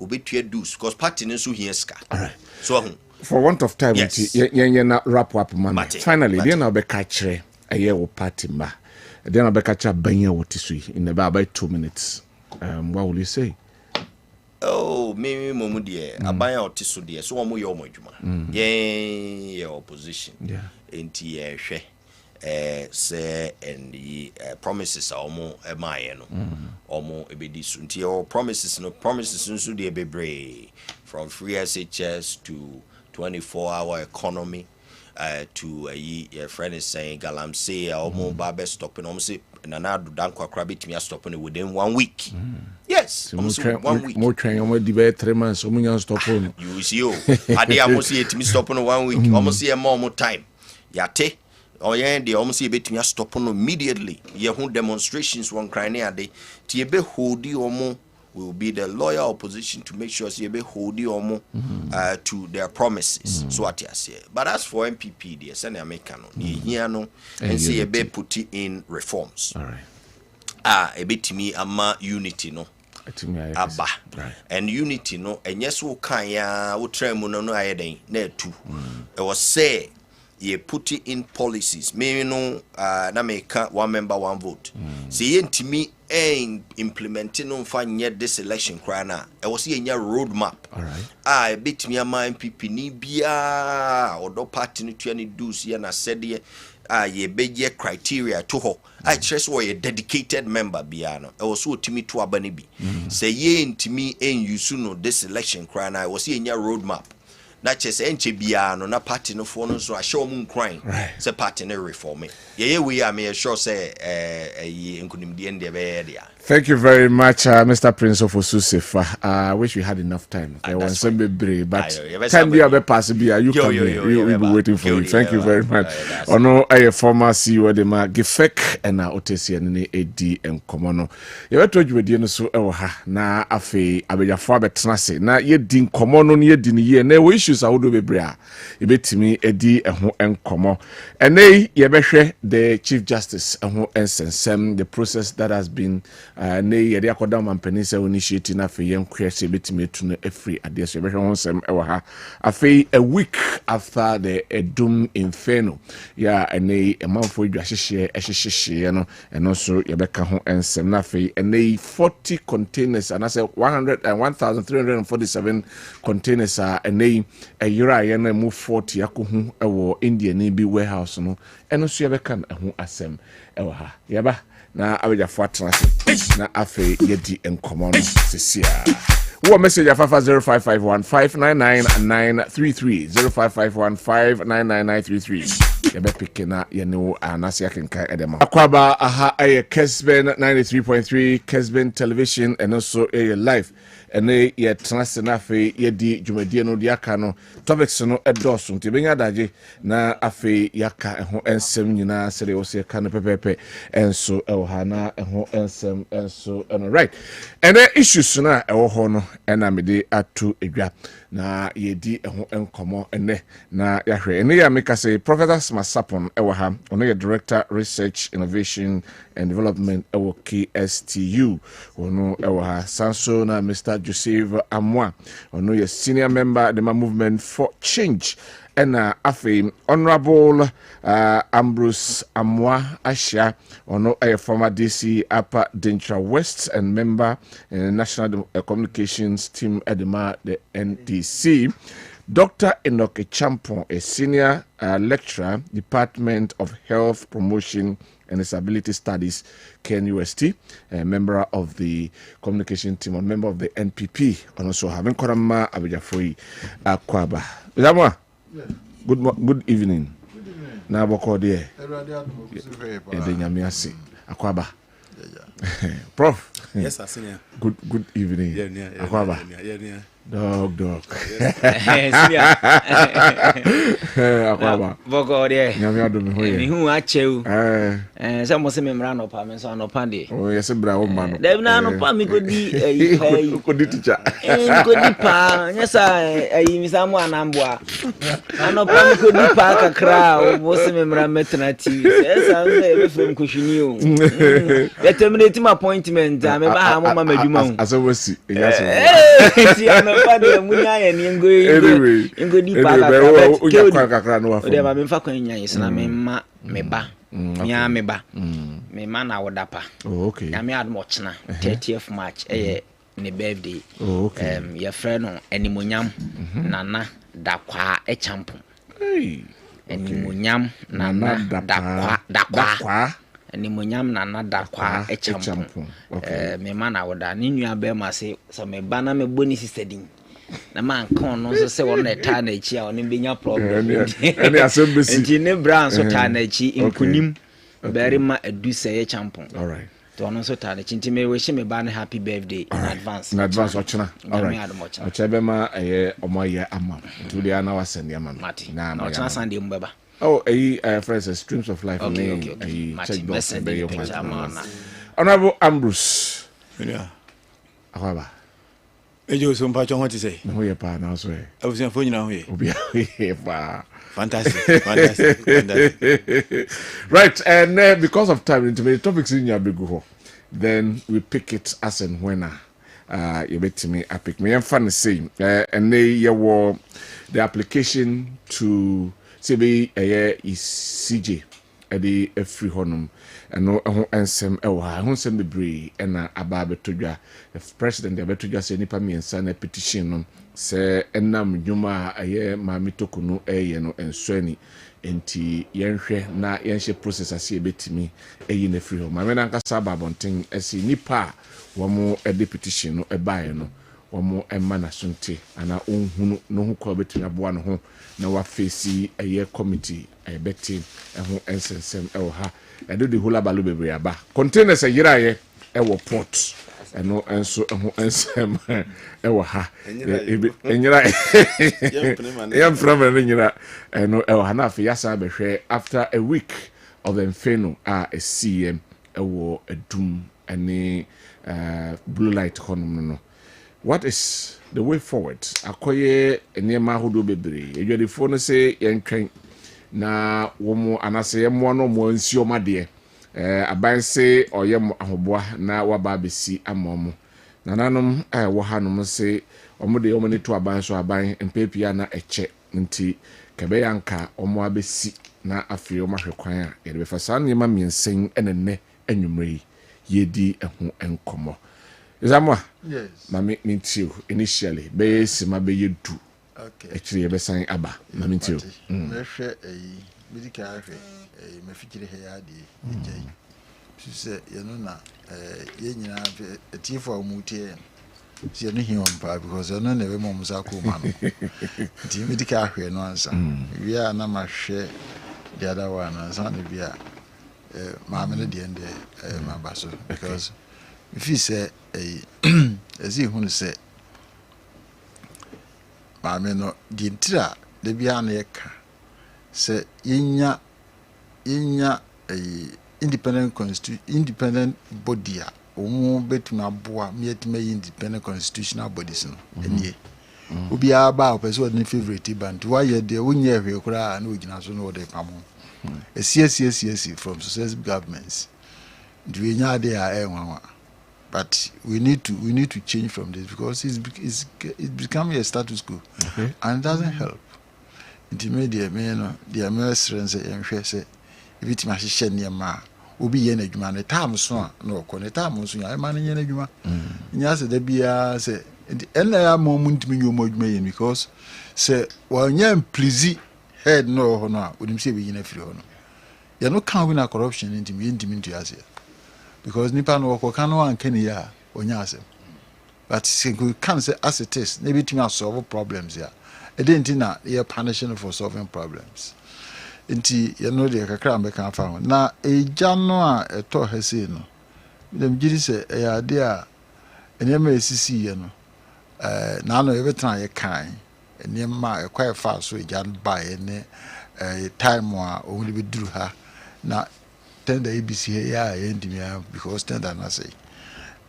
obetua dues because party no so here ska all right so for want of time ye na wrap up man finally dey na be ka kire aye wo party ma dey na be ka kire banya wo tisui in about 2 minutes what will you say me momu de abanya otiso de so omo ye omo adwuma ye opposition enti ye hwe say and the promises omo emaye no omo ebedi so nti your promises nso de bebre from free SHS to 24-hour economy to your friend is saying galamsey omo ba stopping omo say Nana Dankwa Kwabena stopping within 1 week. Yes, almost 1 week. More train, almost debate 3 months. Almost stop on. You see, I almost see it me stopping 1 week. Almost see a more time. Yate. Oh yeah, they almost see a bit me stop on immediately. Ye who demonstrations one crying a day. Tiebe hodi omo will be the loyal opposition to make sure Tiebe hodi omo to their promises. So what you say. But as for MPP, the Senate Americano, ye no and see a bit put in reforms. All right. A bit me ama unity no. Abba and unity no and yes wo kan ya wo trem no ayeden na atu it was say ye put in policies me no na make one member one vote see yentimi implementing no fa nye this election cry na it was ye nya road map all right bit me am MPP ni bia odo party no tua ni dues ye na said ye ye beje criteria to ho I trust were a dedicated member bia no it was so timi to abani bi say ye ntimi use no this election cry na it was ye nya road map na chese enche bia no na party no for no so ahye mu nkran say party no reform ye we am sure say nkunimdie ndie be dia. Thank you very much, Mr. Prince of Osusefa. I wish we had enough time. I want some baby, but time be a pass be you come here. We'll be waiting for you. Thank you very much. Ono a former CEO de ma Gifek and na Otesi and AD and Komono. You were told you were dealing so na afe abeyafo abetnase na ye din Komono ye din ye na we issues awodo bebrea. E betimi edi eho enkomo. Ene ye behwe the Chief Justice eho ensensem the process that has been ne yede akoda mampani se initiate na fe yen kwese betime tu no every ade so be hwon sem e wa ha afi a week after the Edum Inferno ya ene emanfo dwa hyehye no eno so ye beka ho ensem na fe ene 40 containers and I say 1347 containers ene yira ye na mu 40 yakohu ewo India ne bi warehouse no eno so ye beka ho asem e wa ha ye ba na abeja fatrase na afe yedi enkomo sesia wo message afafa 0551599933 0551599933 yebe pikena yene anase akenka edema akwaba aha aye Kessben 93.3 Kessben television and also a live ene ye trase na afe yedi dwumadie no diaka no topics no edoso ntibenya daje na afe yaka eho ensem nyina sere wo se ka no pepepe enso ewo na eho ensem enso eno right ene issues na ewo ho no ena mede atu edwa na yedi eho enkomo ene na yahwe ene ya meka say Professor Masapon ewo ha ono ye Director Research Innovation and Development ewo KSTU ono ewo ha sanso na Mr. Joseph Amwa ono ye senior member the movement for change and Honorable Ambrose Amwa Asha ono a former DC Upper Dentra West and member in the National Communications Team Edema the NDC. Dr. Enoke Champon, a senior lecturer, Department of Health Promotion and Disability Studies, KNUST, a member of the communication team, a member of the NPP, and also having Korama Abijafoi Kwaba. Zamwa, good evening. Good evening. Na boko de. Akwaba. Prof. Yes, sir, senior. Good evening. Yeah. Akwaba. Yeah. Dog. Akwaba. Boko de. Nyame adom ho ye. Mi hu acheu. Se mo se me mra no pa me so no pa de. Oh, yes bra wo ma no. Dem na no pa mi godi Kodi teacher. Godi pa. Nyesa mi samu anamboa. Ano pa mi godi pa kakra o mo se me mra metna TV. Esa nze be from koshuni o. Be terminate my appointment. Me ba ha mo ma madwuma o. Asa wasi. Eyaso. Ti ano pa de munya ye ni ngodi pa kakra no wa. O de ma me fa kwan nya yesna me ma me ba. Nya me ba. Me ma na wodapa. Oh, okay. Na me admo chena 30th March ne birthday. Oh, okay. Your friend on Animonyam Nana Dakwa Echampo. Hey. Animonyam Nana Dakwa. Animonyam Nana Dakwa Echampo. Okay. Me mana woda ni nua be ma se so me bana me boni sisedin. Na man kon no so se won na ta na chi a won be nya problem. Any assembly. Nti ne brand so ta na chi inkunim. Very ma edu se Echampo. All right. To no so ta na chi nti me wish me ban happy birthday in advance. In advance ochina. All right. Ochebe ma omoye ama. To the ana wasende ama. Na ochina Sunday mbeba. Oh, friends, Streams of Life. Okay. Check box. Honorable Ambrose. Yeah. Akwaba. Ejo so mpa chon what to say. No ye pa na so e. Abusia fo nyina ho ye. Obi e pa. Fantastic. Right, and because of time, into the topics in your big go, then we pick it as and when. you bet me epic me and fun say and they were the application to say is CJ the free honum and no ensem ensem bebree na aba betodwa the president the betodwa say nipa miensa na petition no say enam dwuma aye mamitokunu no enswani enti yenhwe na yenhye process ase betimi eyi na free home mame na nkasa babonten ase nipa womo e petition no ebae no womo emma na sonte ana onhunu no ho kwa betimi aboa no ho na wa face aye committee beti ho ensensem ha do the whole balu bebre aba containers yiraye wo port eno enso ho ensem wo ha enyira yam from enyira eno ha na afi yasa behwe after a week of infano a CM wo adum any blue light honum no. What is the way forward? Akoye enema hodo bebre edwadefo no se yentwen na womo anase yemo no mo nsio made abanse oyem ahoboa na waba besi amomo nananom wo hanom se omode omani to abanso aban empepia na eche nti kebeyanka omo abesi na afio mahwekwan a yede befasa nima miensen enenne anwumre yedi eho enkomo Zamwa, yes. Mami Mintio, initially, base Mabe du. Okay. Actually, a sign Abba, Mamintio. Meshe a medical a mefikiri hayadi, she said, Yanuna, Yena, a tea for Muti. She knew him because I know never Momsaku man. The medical no answer. We are not much share the other one, and Sunday we are Mamma the end, my basso, because. If you say as you want to say, Mamma no, the intira, the Bianca say, Inya a independent body, or bet my boy, yet may independent constitutional bodies. And ye, will be about persuading favorite band. Why ye dear, when ye have cry and we can also know they come on. A CSC from successive governments. Do we know they are but we need to change from this because it's becoming a status quo, and it doesn't help. Intermediate, the American say, if it must share near ma, will be any man a time so no connetam so I man any juma. Yes, there be a say, and I am moment me you million because say, well, yam pleasy head no honor, would him say we in a free honor. You're not counting a corruption into me into Asia. Because nipa no wakano an Kenya onyase but we can say as it is maybe to solve problems here I didn't na you're punishing for solving problems nti you know the kakra mbeka fa na eja no a eto hese no dem giri se e ade a enema esisi ye no na no yebetra ye kan enema ekwa fa so eja ba ye ne time a only be duru ha na tend the ABC here because tend na say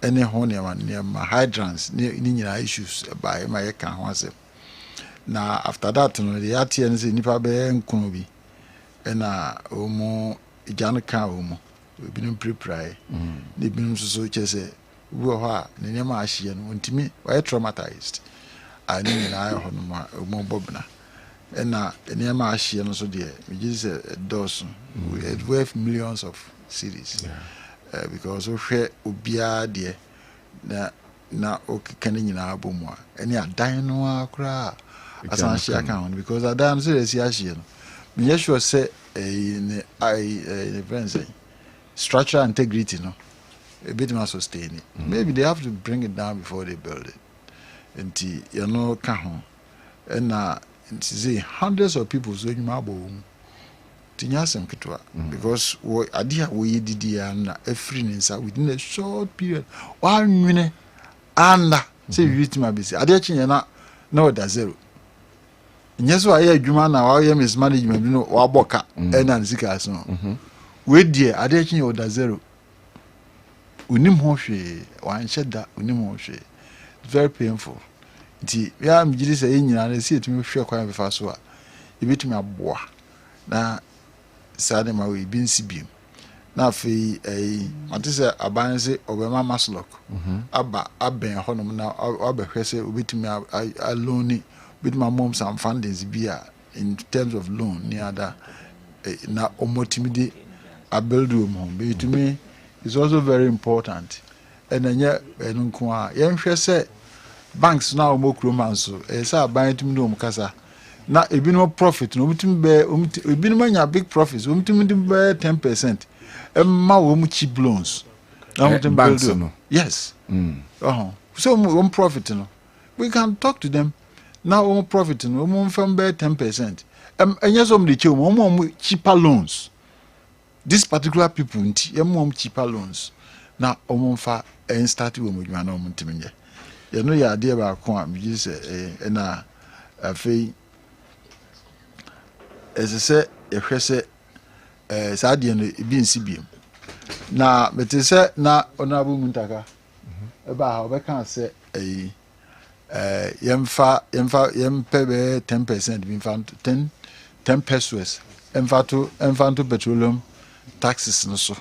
any honey near my hydrants near issues by my account once now after that no the ATN nipa be nkunu bi na omo ijana ka omo obi no prepare ne binum so chese wo ho a ne nyama ahye no ntimi why traumatized ani na ayo no ma omo bobna na nyama ahye no so de me just dozen we had worth millions of cities because we share obia de na okekane nyina abomu a ene adan no akra asan share account because adan so dey see ahye no me sure say in friends structural integrity no a bit more sustain it. Maybe they have to bring it down before they build it enti you know ka ho na see hundreds of people so you mabo tinyasem kitwa because we adia we didi na every ninsa within a short period 1 minute and say you it ma be say adia chinye na oda zero nyeso aye adwuma na wa ye mismanagement no wa boka na nzika so we die adia chinye oda zero unim ho hwe wan sheda unim ho hwe very painful nti ya mjiri say nyina na si etumi hwe kwan be fa so a ebetumi aboa na sade ma we bi nsi biem na fe ante se aban se obema maslok aba aben honom na obehwe se obetimi a loan betimi mom some fundings bia in terms of loan ni other na omotimide a build room home betimi is also very important and enye enunko a yenhwe se banks na omokuromanso say aban timi no mkasa na ebinum profit no omutim be ebinum anya big profits omutim be 10% emma wo mu cheap loans na omutim banks build no yes so one profit no we can talk to them now one profit no one from be 10% enya so mde chew mo cheaper loans this particular people nti em cheaper loans na omfa start wo mu dwuma na omutim nye ye no ya de ba ko am ji se na afei se ehwese saade no ebi nsibiem na betese na onabu muntaka eba obeka se yemfa be 10% bi mfa 10 pesos emfa to petroleum taxes no so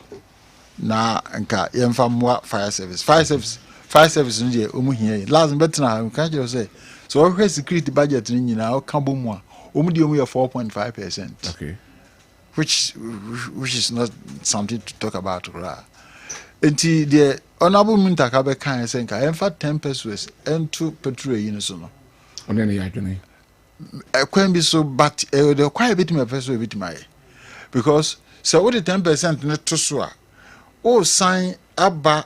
na nka yemfa moa fire service no je omuhia lazim betena kan je say so ohwe security budget ni nyina o kan bo mu a omu di omu 4.5%. Okay. Which is not something to talk about. Until the honorable Muntaka be kan say nka emfa 10 pesos into petrol yin so no. Onye na ya dwene. Kwan bi so but the quite bit me peso bit my because so what the 10% net to so o sign aba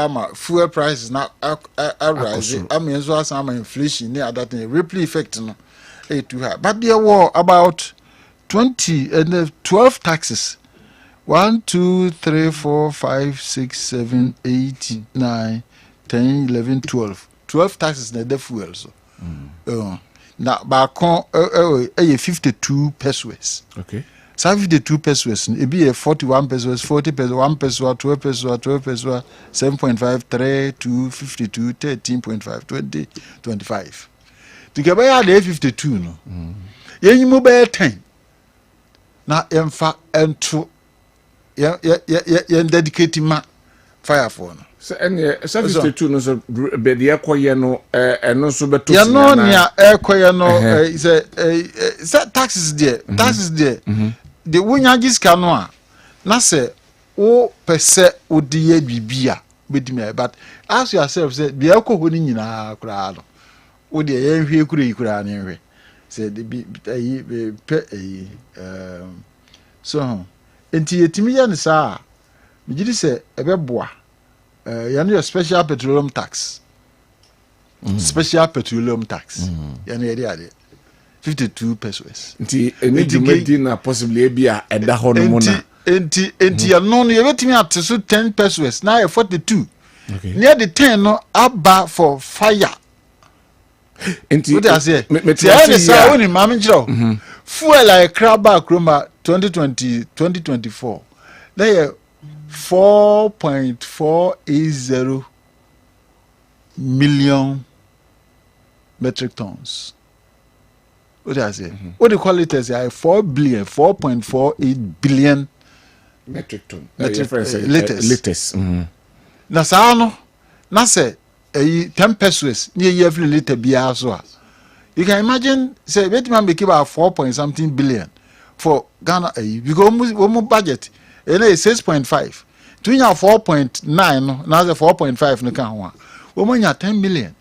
ma fuel prices na rise I mean so as inflation near that ripple effect no too high but there were about 20 and 12 taxes 1 2 3 4 5 6 7 8 9 10 11 12 taxes na the fuel so na ba kon 52 pesos. Okay. 52 pesos e be 41 pesos 40 pesos 1 peso 12 pesos 7.5 3 2 52 13.5 20 25 together ya the 52 no yenyimu be 10 na emfa ento ye dedicate ma fire for no So any 72 no so be the ekoye no eno so beto ya no nia ekoye no is taxes there the wunya giska no a na se wo pese odiye bibia bedimi but ask yourself say the ekoho ni nyina kura no wo de ye hwe kura ni hwe say the be so enti yetimi ya ne sa me gidi se ebeboa ya no special petroleum tax ya no ye ade 52 pesos nti eni dwumadi na possibly bia eda ho no mo na enti ya no ye betimi ateso 10 pesos na 42 okay near the 10 no aba for fire nti what I say me say oni mama njiro fuel like craba kroma 2024 there 4.480 million metric tons. What do I say? What do you call it as 4.48 billion metric ton liters. Na sa no na say 10 pesos near every liter bia so. You can imagine say Vietnam make about 4 point something billion for Ghana because we budget and 6.5 to 4.9 no now the 4.5 no can one we money 10 billion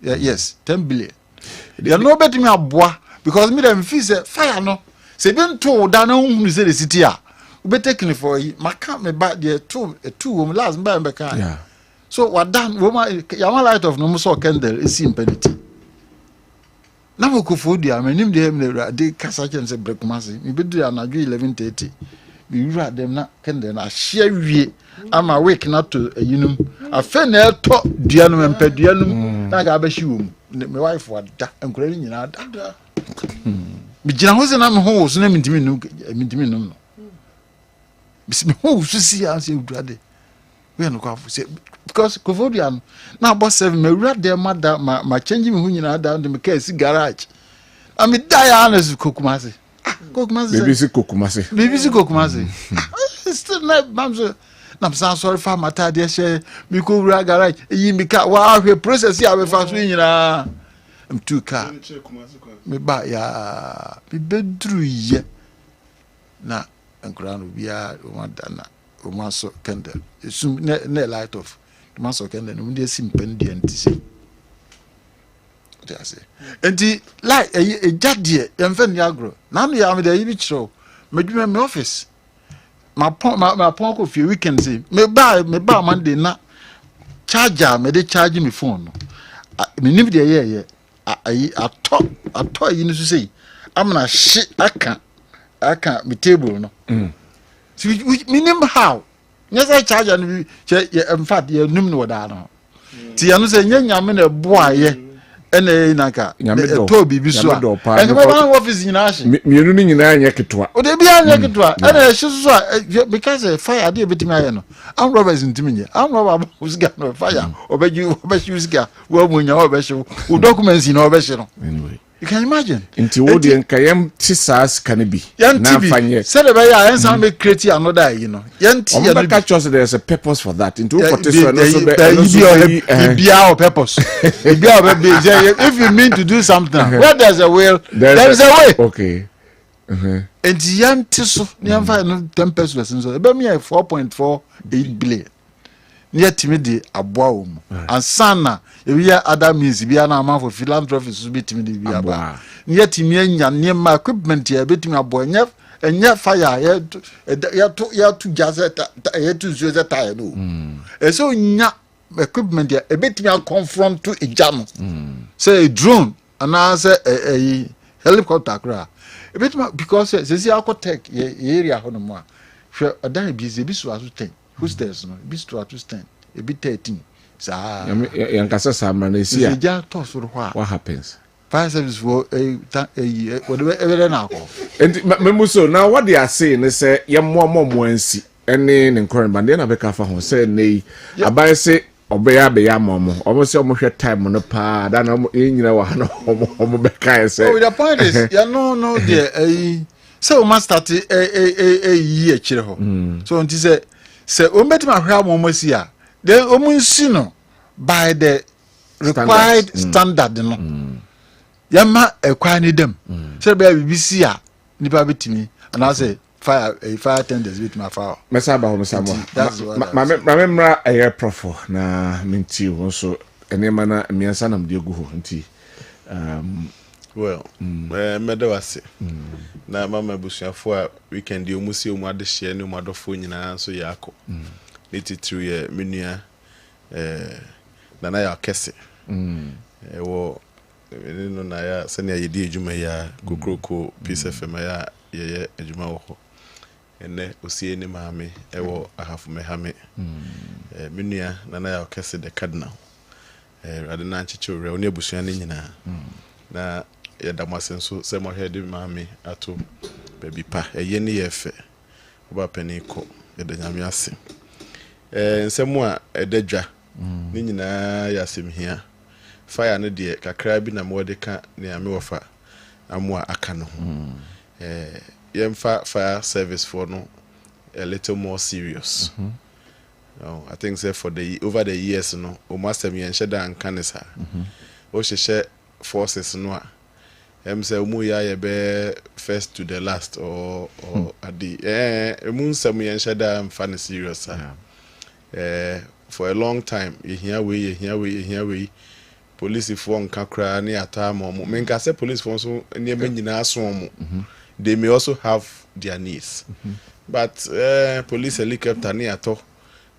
yes 10 billion you know better me aboa because me dem feel say fire no say been to da na hu say the city a we be taking for maka me ba there two we last buy me can yeah so what done we ya one light of no so candle is impunity na mo kofo dia me nim de me de kasa chen say break masi me be do anadwo 11:30 we wura dem na kende na hye wie ama week na to yinum afa na eto dua no mpa dua no na ga ba hyi wom me wife wada enkura ni nyina da me gina ho se na me ho so na mintimi no me ho so si an se wurade we no kwa say because kovodian na boss 7 me wurade ma change me ho nyina da me ka si garage ami die honest kokumase BBC kokumase still not mamso nam san sorry for mata de she mi ko wura garage yi mi ka wa hwe process ya be fa so nyina am tu ka me ba ya bi bedru ye na nkura no bia o ma dana o ma so candle sum ne light of o ma so candle no dey simpen de antisi that's it enti like e jade e mfa ni agro na no ya me dey bi chiro medwuma me office ma pon ko fi weekend say me ba Monday na charger me dey charge me phone no me nim de ye ayi ato yi no so say amna hye aka me table no so me nim how nyesa charger no in fact ye nim no da no ti ya no say nyame na boaye ene naka to bibi so e ba ban office nyina hye mienu ni nyina anya ketwa o de bia anya ketwa ene hye so because fire dey betimi aye no am robbers ntimi nye am robber usga no fire obeju usga wo munya obehye o documents no obehye no anyway you can imagine inti wodi nkayem tisas kan bi na fanye said be ya ensa make create another you know yanti ya no catch us there's a purpose for that into for this one also be bia or purpose bia or be if you mean to do something where there's a will there is a way okay and yanti so ni amfa no 10% so be me 4.48 billion near timidi aboa wo mu ansana we other means bia na amount for philanthropy so be timidi bia ba near timi anya nema equipment ya betimi aboa enya fire ya to gazeta ya to zeta no so nya equipment ya betimi confront to ejano say drone and say a helicopter kra betimi because say akotech area hono mo hwe odan bi so aso 10 hostels no bi to ato 10 e bi 13 sa yankasa samana sia ja to so ro what happens fire service for whatever na ko and memuso now what they are saying is say yemmo ansi ene ne nkɔrɔ de na bɛka fa ho say nei abaye say obeya be ya momo omo say omo hwɛ time no pa da na nyina wa na omo bɛka say the point is ya no there so we must start year kire ho so unti say o metima hwɛ amomo si a then omo nsi no by the required standard no yama ekwa ni dem say be BBC a nipa betimi and I say fire tenders with my fire mesa ba ho mesa mo ma memra aye profo na minti wo so enema na miansa na mde gu ho nti well medo wase na mama busuafo a weekend yo musi o mu ade hye ne mu adofo nyina so yako nititru ye menua na ya kese wo no na ya sene ya yedi ejuma ya kokroko peace fm ya ye ejuma wo ho ene osie ni maame ewo ahafu mehame menua na ya kese de cardinal ade na nchichore oni abusua ni nyina na ya damasen so se mo hede maame ato baby pa eye ni yefe oba paniko ya de nyame ase nsemu a edadwa ni nyina ya semhia fire no de kakra bi na mode ka ne ame wofa amwa aka no yemfa fire service for no a little more serious. I think say for the over the years no o master me enche da nkanisa o hye forces no a say umu ya ye be first to the last or adi emu nsam ye enche da mfa serious for a long time here we police for nkakra ni atama mo menka say police for so ne nyina aso mo they may also have their needs but police helicopter ni ato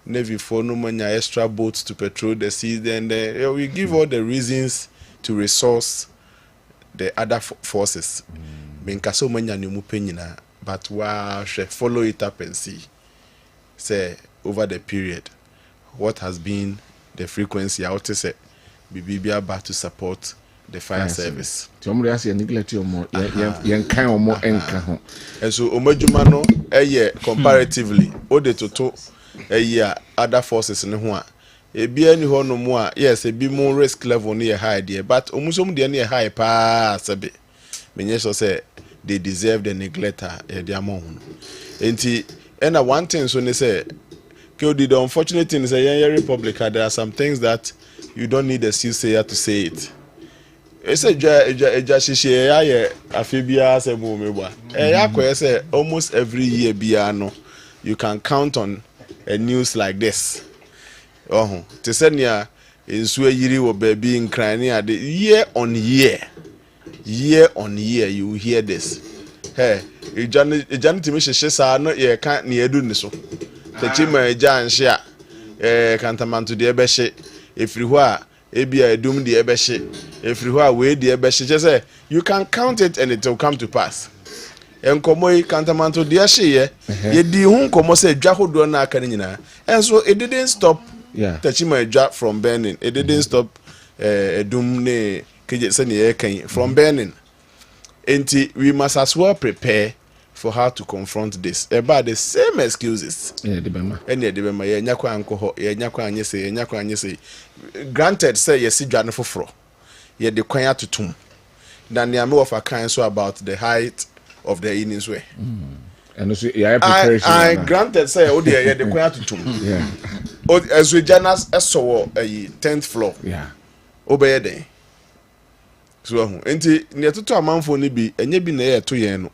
navy for no manya extra boats to patrol the seas then we give all the reasons to resource the other forces menka so manya ni mu penyina but wa follow it up and see say over the period what has been the frequency out say bibia ba to support the fire service. Tomri as neglect your more yan kan o more enka ho. And so omajuma no comparatively o de toto other forces ne ho a ebia ni ho no mo a yes ebi mo risk level ne high there but omusom de ne high pa sabe menye so say they deserve the neglect e de amon enti And one thing so they say the unfortunate thing is a republic there are some things that you don't need a soothsayer to say it. It's a almost every year biano you can count on a news like this. Oh, to send ya in Swahili or baby in Crimea, year on year you hear this. Hey, Timisha Shesa, not ye can't near do so. The Chima Jan Shia, Cantaman to the Ebeshe, if you are. Ebi a doom the ebeshe if you are way the ebeshe just say you can count it and it will come to pass enkomo yi kantamanto de ahye ye di hu nkomo say dwa hodo na aka ni nyina and so it didn't stop Tachima dwa from burning. It didn't stop doom ne keje say ne kan from burning. Enti we must as well prepare for how to confront this about the same excuses. Debema. Any debema ye nyakwa anko ye nyakwa anyese granted say yes dwane foforo ye de kwan atotum dan ne ame of a kind so about the height of the innings way and also yeah preparation I granted say o de ye de kwan atotum o as we janas eso 10th floor obeye den so hu enti ne toto amanfo ne bi enye bi na ye to yen no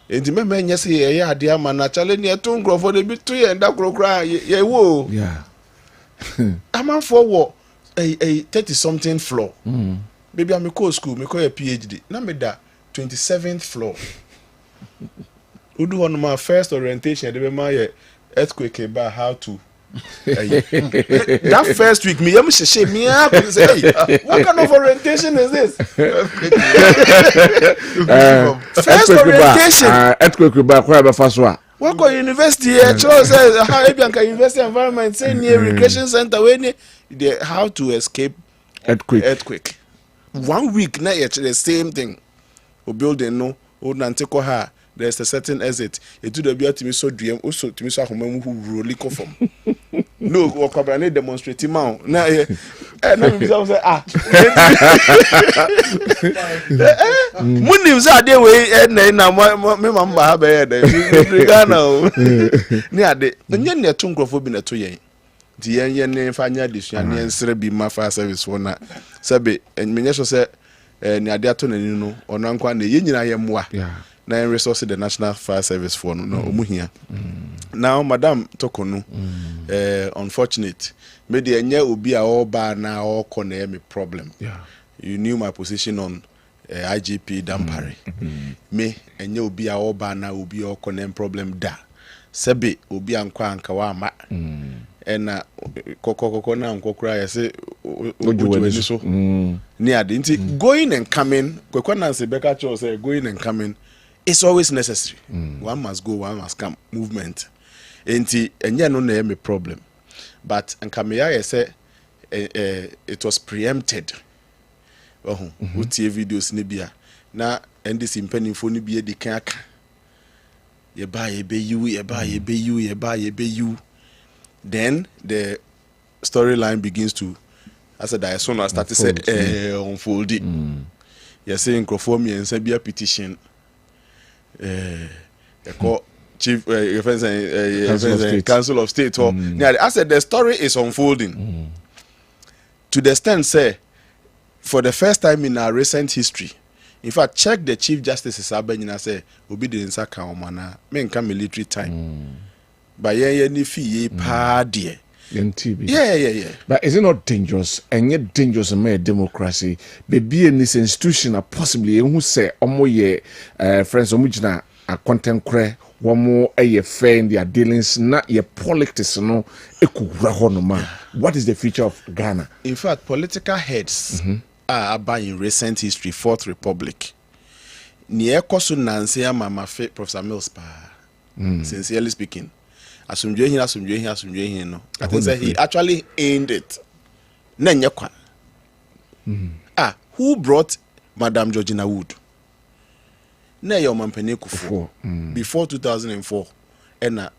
enti meme enye se ye ade ama na chale ne to ngrofo de bi to yen da krokra ye wo amanfo wo a 30 something floor baby I'm go school me call a PhD na me da 27th floor udu on my first orientation de be my earthquake about how to that first week me am sheshe me say hey, what kind of orientation is this first orientation earthquake ba kwa ba faswa what go university here chose how Ebianka university environment say near recreation center when they how to escape earthquake 1 week na the same thing o building no o nanteko ha there's a certain exit e do the biatimi so duem o so timi so ahoma hu roli ko from no o kwabra na demonstrate ma na na me say munim say ade we na me mamba ha be dey Ghana o ni ade nya ne to nkrofo bi na to yen di yen ne fanya disua ne nsere bi ma fa service wona sabe menye so say ni ade ato nani no ono ankwa na ye nyina ye moa na resource the National Fire Service for no omuhia now madam Tokono unfortunate me de enya obi a oba na o na me problem you knew my position on IGP Dampare me enya obi a oba na obi o na problem da sebe obi ankwa anka wa ma ena kokoko na nkokura yese ojuwani so ni ade nti going and coming kwekwa Nancy Becker cho say going and coming it's always necessary. One must go, one must come. Movement. Enti enye no na me problem. But Nkamia say it was preempted. Utie videos ni bia. Na NDC mpanimfo ni bia di kan aka. Ye ba you. Then the storyline begins to as a diason as start to say unfold it. You say nkrofo mi ensa bia petition chief council of state or I said the story is unfolding to the extent say for the first time in our recent history. In fact, check the chief justice Sabanyina say obedience akamana menka military time but ni fee pa dear yeah. But is it not dangerous? And yet dangerous in my democracy. Baby in this institution are possibly who say omoye friends omujina a content cre one more a fair in their dealings, not your politics no what is the future of Ghana? In fact, political heads are about in recent history, Fourth Republic. Near Kosu Nancy Mama Professor Mills sincerely speaking. Asumdwe no. I think that he actually aimed it. Nenyekwa. Who brought Madam Georgina Wood? Ne yo mampene kufo. Before 2004,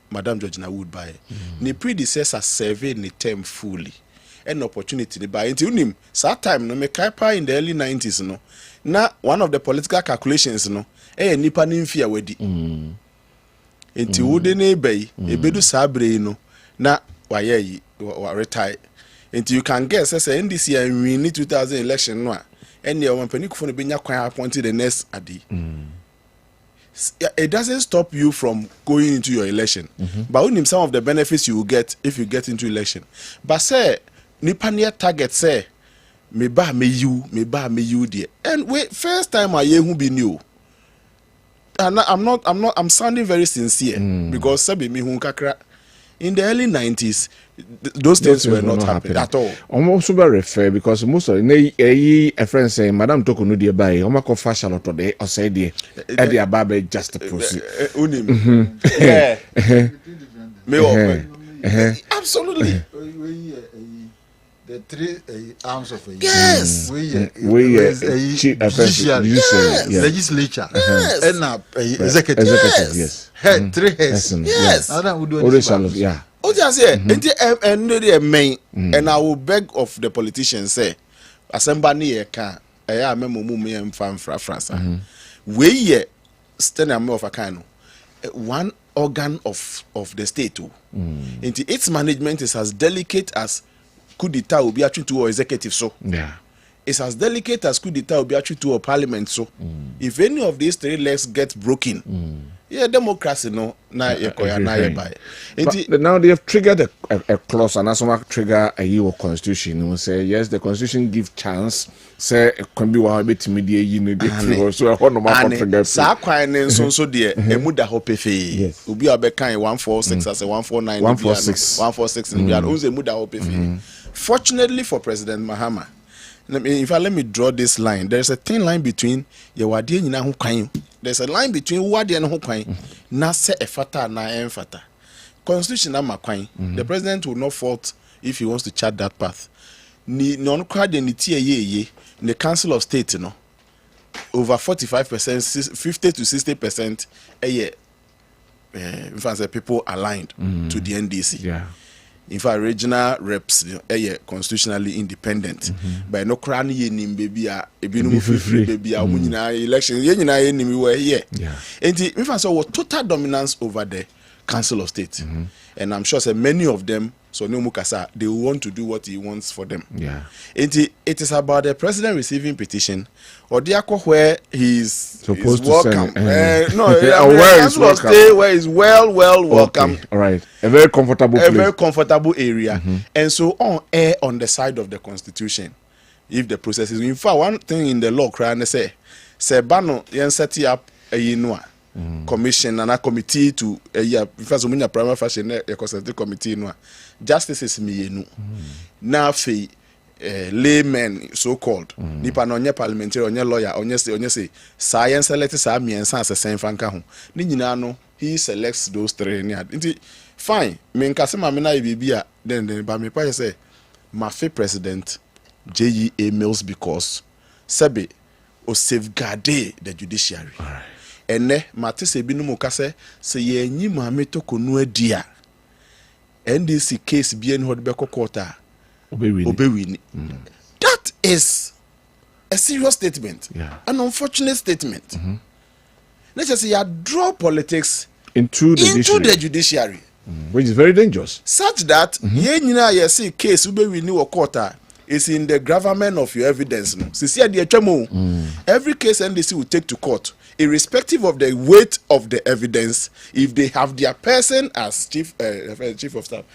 Madam Georgina Wood by. Ni predecessor surveyed the term fully. An opportunity to buy into him. That time no me kaipa in the early 90s no. Na one of the political calculations no. Nipa nimfia wedi. nti wo de ne bai ebedu sabre no na waye yi wa retire nti you can guess say NDC and win 2000 election no a ene o mampani kufo no benya kwan appoint the next adi. It doesn't stop you from going into your election, but only some of the benefits you will get if you get into election. But say nipa near target say me ba me you there. And wait, first time I hear who be new. And I'm sounding very sincere because sabi me who kakra in the early 90s those things were not happening at all. Almost very fair because most of a friend saying Madam Toko no dear by Omako fashion or today or say the Eddie Ababe just to proceed. Absolutely. The three arms of a yes. Judiciary, legislature, and executive. Yes. Head, three heads. Yes. Yeah. Oh, just say, and I will beg of the politicians say, Assembly can I memo mummy and fan France. We ye stand a more of a kind one organ of the state too. Into its management is as delicate as coup d'etat will be actually to our executive so. Yeah. It's as delicate as coup d'etat will be actually to our parliament so. If any of these three legs get broken, yeah, democracy no na by. Now they have triggered a clause and as one trigger a EU constitution. We say yes, the constitution give chance. Say it can be one bit media so I want no more trigger. Sa kwan so there emu da hope fe. Obi abekan 146 as a 149 146 in Bian. Who's emu da hope fe. Fortunately for President Mahama, let me draw this line. There's a thin line between Yawadi nyina ho kwan. There's a line between Wadi and ho kwan. Na se efata na enfata. Constitution na makwan. The president will not fault if he wants to chart that path. Ni non kwade ni tie ye in the Council of State no. Over 45%, 50 to 60% in fact people aligned to the NDC. Yeah. In fact, regional reps constitutionally independent. But no crown ye nim baby a ebinu free baby a election ye nyina ye nim we here. And in fact so total dominance over the Council of State. And I'm sure say many of them so no mukasa they want to do what he wants for them. Yeah. It is about the president receiving petition or the where he's supposed to welcome. No, where is welcome? Where is well welcome. Okay. All right. A very comfortable place. A very comfortable area. And so on air on the side of the constitution. If the process is in fact one thing in the law cry say bano yen set up a yinwa commission and a committee to first of all primary fashion a consultative committee no justices miyenu na fe laymen so called nipa no onye parliamentary onye lawyer onye say science select sa miensa asesen fanka ho ni nyina no he selects those three fine me nkase ma me na bibia then ba me pa say my president JEA Mills because sebe o safeguard the judiciary. Ene mate se binum kase se ye nyi maame toko no adia NDC case bien hod be kokota obewini. That is a serious statement. An unfortunate statement. Let's just say you draw politics into the judiciary. Which is very dangerous. Such that ye nyina ye see case obewini wo court is in the gravamen of your evidence no. Every case NDC will take to court irrespective of the weight of the evidence if they have their person as chief of staff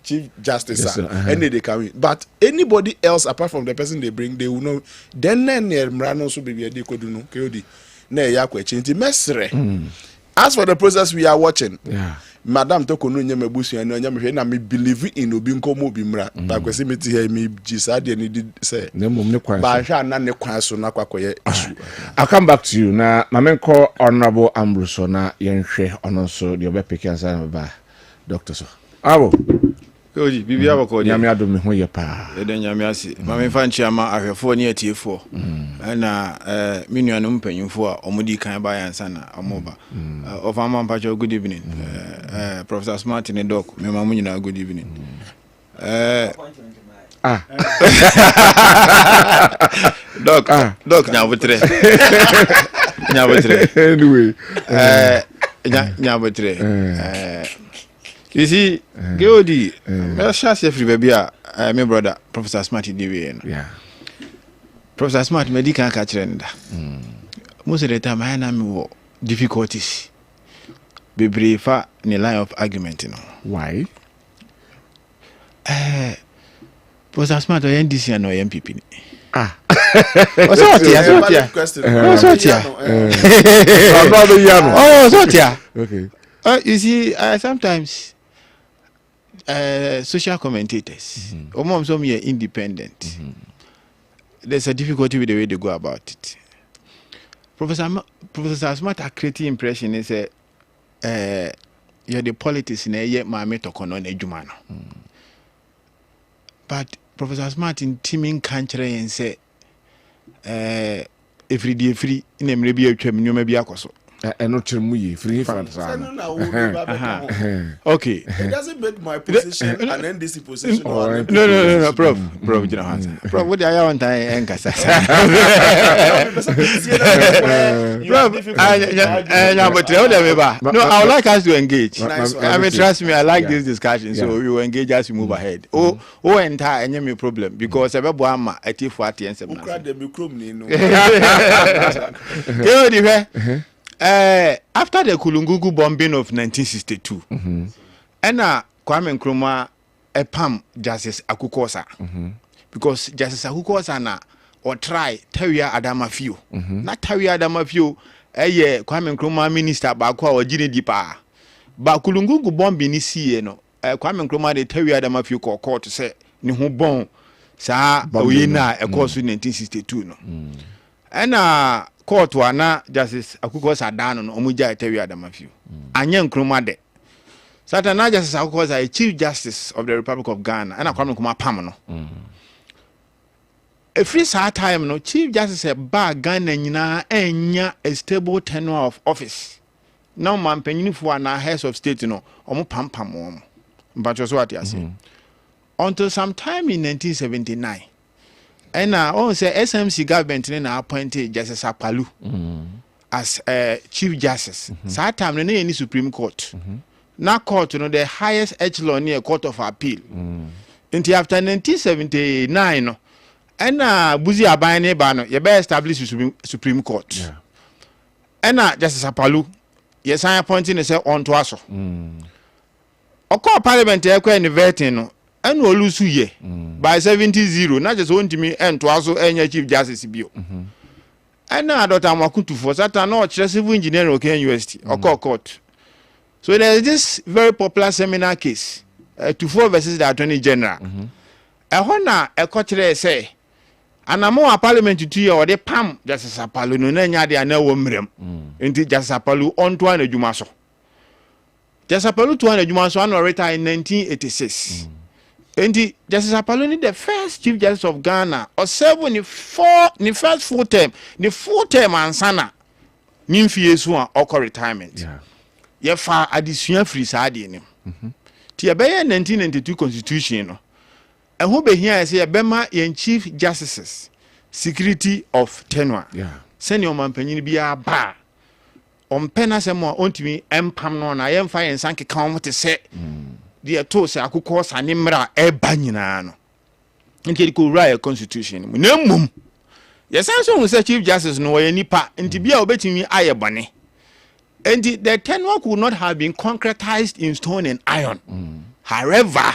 chief justice and they come in. But anybody else apart from the person they bring they will know then mrano so be dey kodu no kodi na ya kwachinti mesre. As for the process we are watching, Madam Toko no nyame busu anu nyame hwe na me believe in obi nkomo bi mra ba kwese meti he me gisade ni di say na mum ne kwan ba hwa na ne kwan so na kwakoye issue. I'll come back to you na mamenko honorable Ambruso na yenhwe ono so de obepeke ansa ba doctor so abo Koji bibia bako je nyame adom me ho ye pa e de nyame ase mamenfa nchiama ahwefo ne atiefo na minuanu mpanyimfo a omudi kan ba yansa na omoba of am pacho good evening Professor Smart ne doc me mamu nyina good evening doc nyabutre anyway You see, Geodi, I shall say free baby, my brother, Professor Smart, yeah. Professor Smart, medical catch render. Most of the time, I am difficulties. Be brief in the line of argument, you know. Why? Professor Smart, or NDC and no MPP. What's okay. You see, sometimes social commentators, or some are independent. There's a difficulty with the way they go about it. Professor Smart are creating impression is you're the politics in a year my metocono ejumano. But Professor Smart in teaming country and say every day free in a maybe a maybe a coso. And not free okay. It doesn't make my position an NDC position. No, Prof, you know answer. Prof, what do I want to answer? No, I would like us to engage. I mean, trust me, I like this discussion, so you engage as we move ahead. Entire any problem because I have a tea for after the Kulungugu bombing of 1962, and Kwame Nkrumah pam Justice Akukosa because Justice Akukosa na or try Tawia Adama Few, not Tawia Adama Few, Kwame Nkrumah minister Bakwa or Jini Dipa, but Kulungugu bombing is here no. Kwame Nkrumah the Tawia Adama Few court to say ni hu bon sa oyina e course 1962 no, and court wana Justice Akukosa dano no omuja Tawia Adama Few anya Nkrumah de Satana Justice Akukosa a Chief Justice of the Republic of Ghana and Kwame Nkrumah pam no a free time no Chief Justice ba Ghana nyina enya a stable tenure of office now man penyini for na heads of state no omo pam omo but so what you say until sometime in 1979 and on say SMC government na appointed Justice Apalu as Chief Justice. That time no any Supreme Court. Na court no the highest echelon near Court of Appeal. Until after 1979 no and Buzi Abane ba no you be establish Supreme Court. Yeah. And Justice Apalu yes I appointing say on to aso. Oko parliament e kwa ni vetting no and we lose ye by 70-0. Not just want to me and to also any Chief Justice bio. And now Dr. Makutu for Satan or civil engineer okay university or court. So there is this very popular seminar case to 4 versus the Attorney General. A honor a court say and a more parliament to 2 year or the pam Justice Apalu no nya de na wo mrem. Enti Justice Apalu on to an Jumaso. Justice Apalu to an Jumaso and retired in 1986. And Justice Apalu the first Chief Justice of Ghana or 74 the first full term and sana nimfiesu or retirement. Yeah, fa addition free side nim. Ti abeye 1992 constitution no. And who be here say bema yen Chief Justices security of tenure. Yeah. Senior man panyin bia ba. On penasemo ontimi empam no na yen fa yen sanke kan te se. The to say Akukosa nimra e banyina no nti ko write constitution mu na mum yes so say Chief Justice no we nipa nti bia obetimi aye bone and the tenure could not have been concretized in stone and iron. However,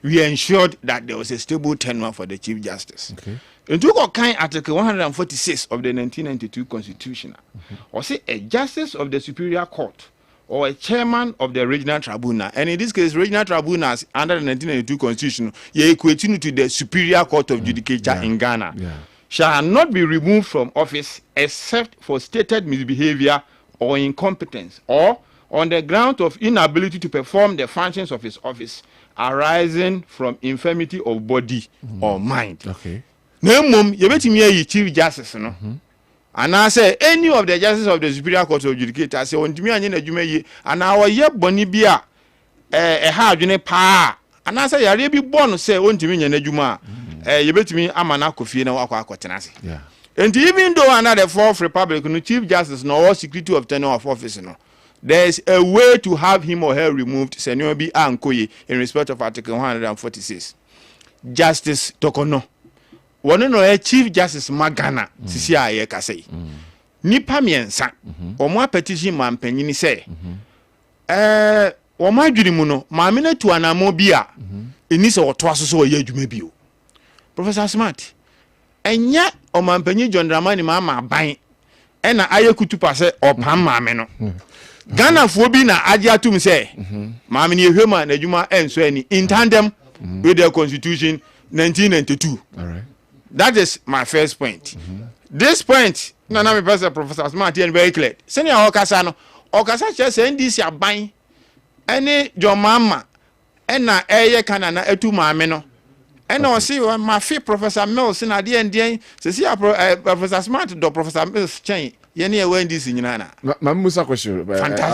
we ensured that there was a stable tenure for the Chief Justice. In Article 146 of the 1992 Constitution, or say a Justice of the Superior Court or a chairman of the regional tribunal, and in this case, regional tribunals under the 1992 Constitution, ye equating to the Superior Court of Judicature in Ghana, shall not be removed from office except for stated misbehavior or incompetence, or on the ground of inability to perform the functions of his office arising from infirmity of body or mind. Okay. Nemum, you bet me Chief Justice, no? And I say any of the justices of the Superior Court of Judicature say on to me and you and our ye bonibia a hard pa. And I say I be born say on to me and Juma. You bet me amana kofi na wakwa tenasi. Yeah. And even though another fourth republic no Chief Justice no security of tenure of office no there's a way to have him or her removed senior be ankoye in respect of article 146. Justice Tokono. One no Chief Justice Magana sisi aye kase. Nipa miensa. Omo petition man penyini say. Omo adwiri mu no maame na tu anamo bia eni se oto aso so ye adwuma bio. Professor Smart. Enya omampanyi John Dramani mama ban ena aye kutupa se opam maame no. Ghana fo bi na agye atum say maame ne ehwema na adwuma enso ani in tandem with the constitution 1992. All right. That is my first point. This point, na me person Professor Smart and very clear. Senior Okasa no, Okasa che say NDC aban ene John Mama ena eye kana na etu maame no. Ena o see my fee Professor Mills na de ndien se see Professor Smart do Professor Mills chen ye ne we NDC nyina na. Mamusa question,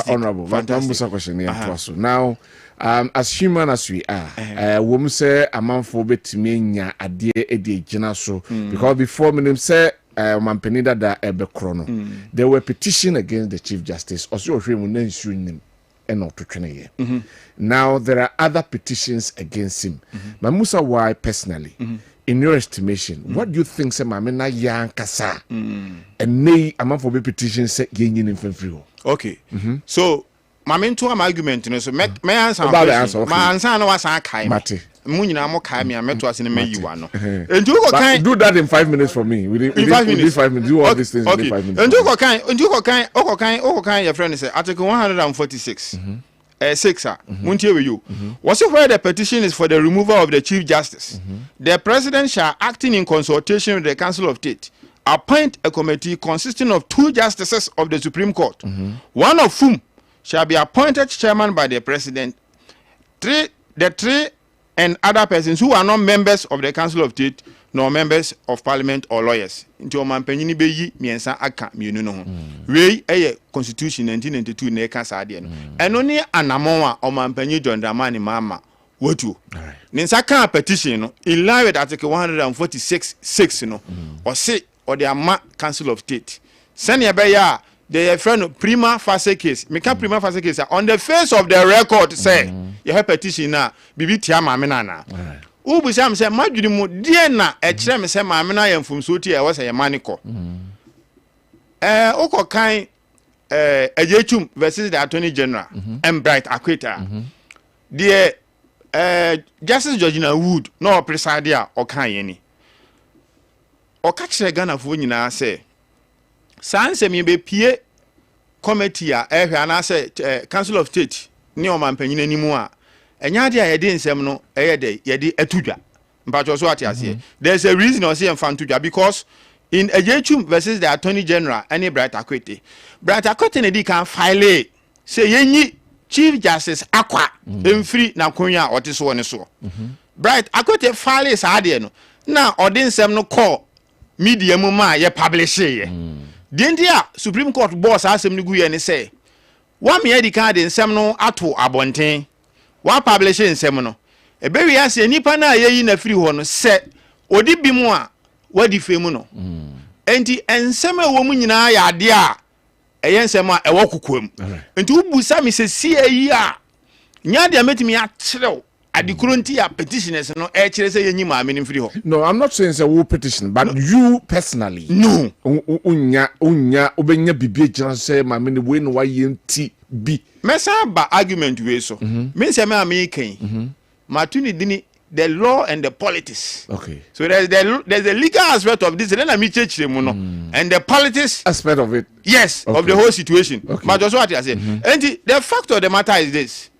honorable. Mamusa question here so. Now, as human as we are, women say a man for betimi nya ade ede gina so because before me say mampenida da ebe krono there were petition against the Chief Justice also hwemu na nsu nim eno to twene ye. Now there are other petitions against him. Mamusa, why personally in your estimation what do you think say mame na yankasa and nay a man for petition say yin in free? Okay. So mame to am argument no so me answer my answer no was kai Mate mu nyina mo kai me ameto ase na mayiwa no entu ko kan do that in 5 minutes for me within 5 minutes do all these things in 5 minutes entu ko kan your friend say article 146 6 muntie we you was it where the petition is for the removal of the Chief Justice the president shall, acting in consultation with the Council of State, appoint a committee consisting of 2 justices of the Supreme Court, one of whom shall be appointed chairman by the president. 3 and other persons who are not members of the Council of State nor members of Parliament or lawyers. Into omanpanyi be yi miensa aka mienu no ho. Wei eye Constitution 1992 na eka sa ade no. Eno ne anamon a omanpanyi John Dramani mama wotu. Ninsa kan petition no in line with article 146(6) no. Or say or the ama Council of State. Senior be ya the friend prima facie case. Me can prima facie case on the face of the record say you have petition na bibi tia maame na na. Ubu sam say madwiri mu die na e kire me say maame na ya mfumso ti e wo say maniko. Okokan Ejechum versus the Attorney General and Bright Akweta. The Justice Georgina Wood no preside ya okan ye ni. Oka kire Ghana fo nyina say sanse mi be pie committee a ehwe ana say Council of State ni o mampanyin animu a enya de a yede nsem no eyede yede atudwa mpacho so ati ase there's a reason o say enfantudwa because in Ejechum versus the Attorney General any Bright Akwete ne di kan file say yenyi Chief Justice akwa emfiri na konwa a oteso ne so Bright Akwete file sa ade no na ode nsem no call media mu ma ye publish ye Dindia Supreme Court boss asem ni guye ne say wa me edi kan de nsem no ato abonten wa publish nsem no ebe wi ase nipa na yeyi na free ho no se odi bi mu a wadi femu no enti ensem ewo mu nyina ya ade a eye nsem a ewo kokoam enti ubusa me se si eyi a nya de metimi a kirew adikuronti a petitioners no e kire se yenyi maame ni free ho. No, I'm not saying say we petition but you personally no unya obenya bibie gina say maame ni we no wa yenti bi mesa ba argument we so me say me kan matuni dini the law and the politics. Okay. So there's the legal aspect of this then me church mu no and the politics aspect of it. Yes, okay. Of the whole situation. Okay. But just what I say. And the fact of the matter is this.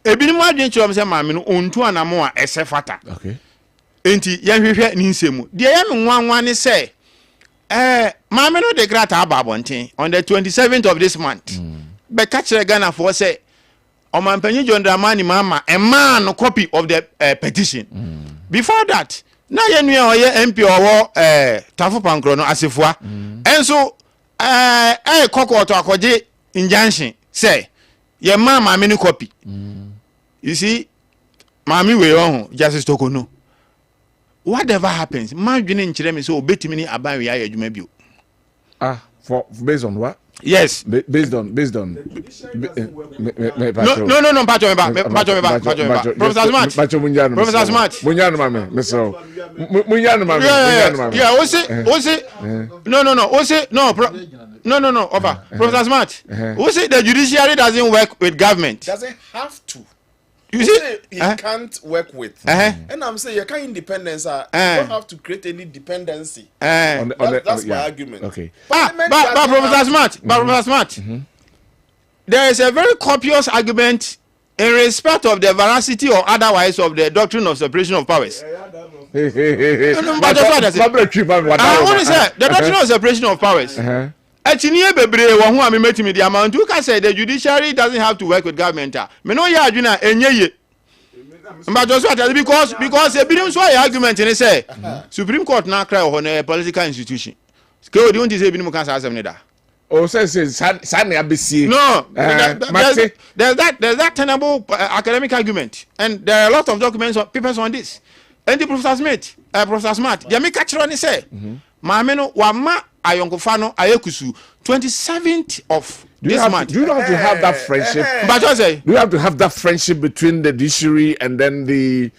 Ebi mu adwen chiro say maame no ontu anamo a esefata. Okay. Enti ye hwehwe ni nsemu. De ye me nwanwa ne say maame no de grata ababonten on the 27th of this month. Be ka kire Ghana for say Omanpanyi John Dramani mama a man copy of the petition. Before that, na ye nua oye MP owo Tafo Pankro no asefua. Enso kokko to akoje injunction say ye mama me ni copy. You see, mami we on Justice Tokono. Whatever happens, man dwene nkire me say obetimi ni aban we aye adwuma bio. For based on what? Yes. Based on. No, Pacho Meba. Professor Smart. Professor Smart. Munyano mame, Mr. Munyano mame. Yeah, no, over. Professor Smart. Who say the judiciary doesn't work with government? Doesn't have to. You see, he can't work with. And I'm saying you can't independence. You don't have to create any dependency. That's my argument. Okay. But Professor Smart, there is a very copious argument in respect of the veracity or otherwise of the doctrine of separation of powers. The doctrine of separation of powers. The amount you can say the judiciary doesn't have to work with government. Because a billion so argument in say Supreme Court now cry on a political institution. Oh, says no, there's that tenable academic argument, and there are a lot of documents papers on this. And the Professor Smart, they make catch on say, Mameno Wama Ayonkofano Ayekusu, 27th of this month. Do you have to have that friendship? But I say, do you have to have that friendship between the judiciary and then the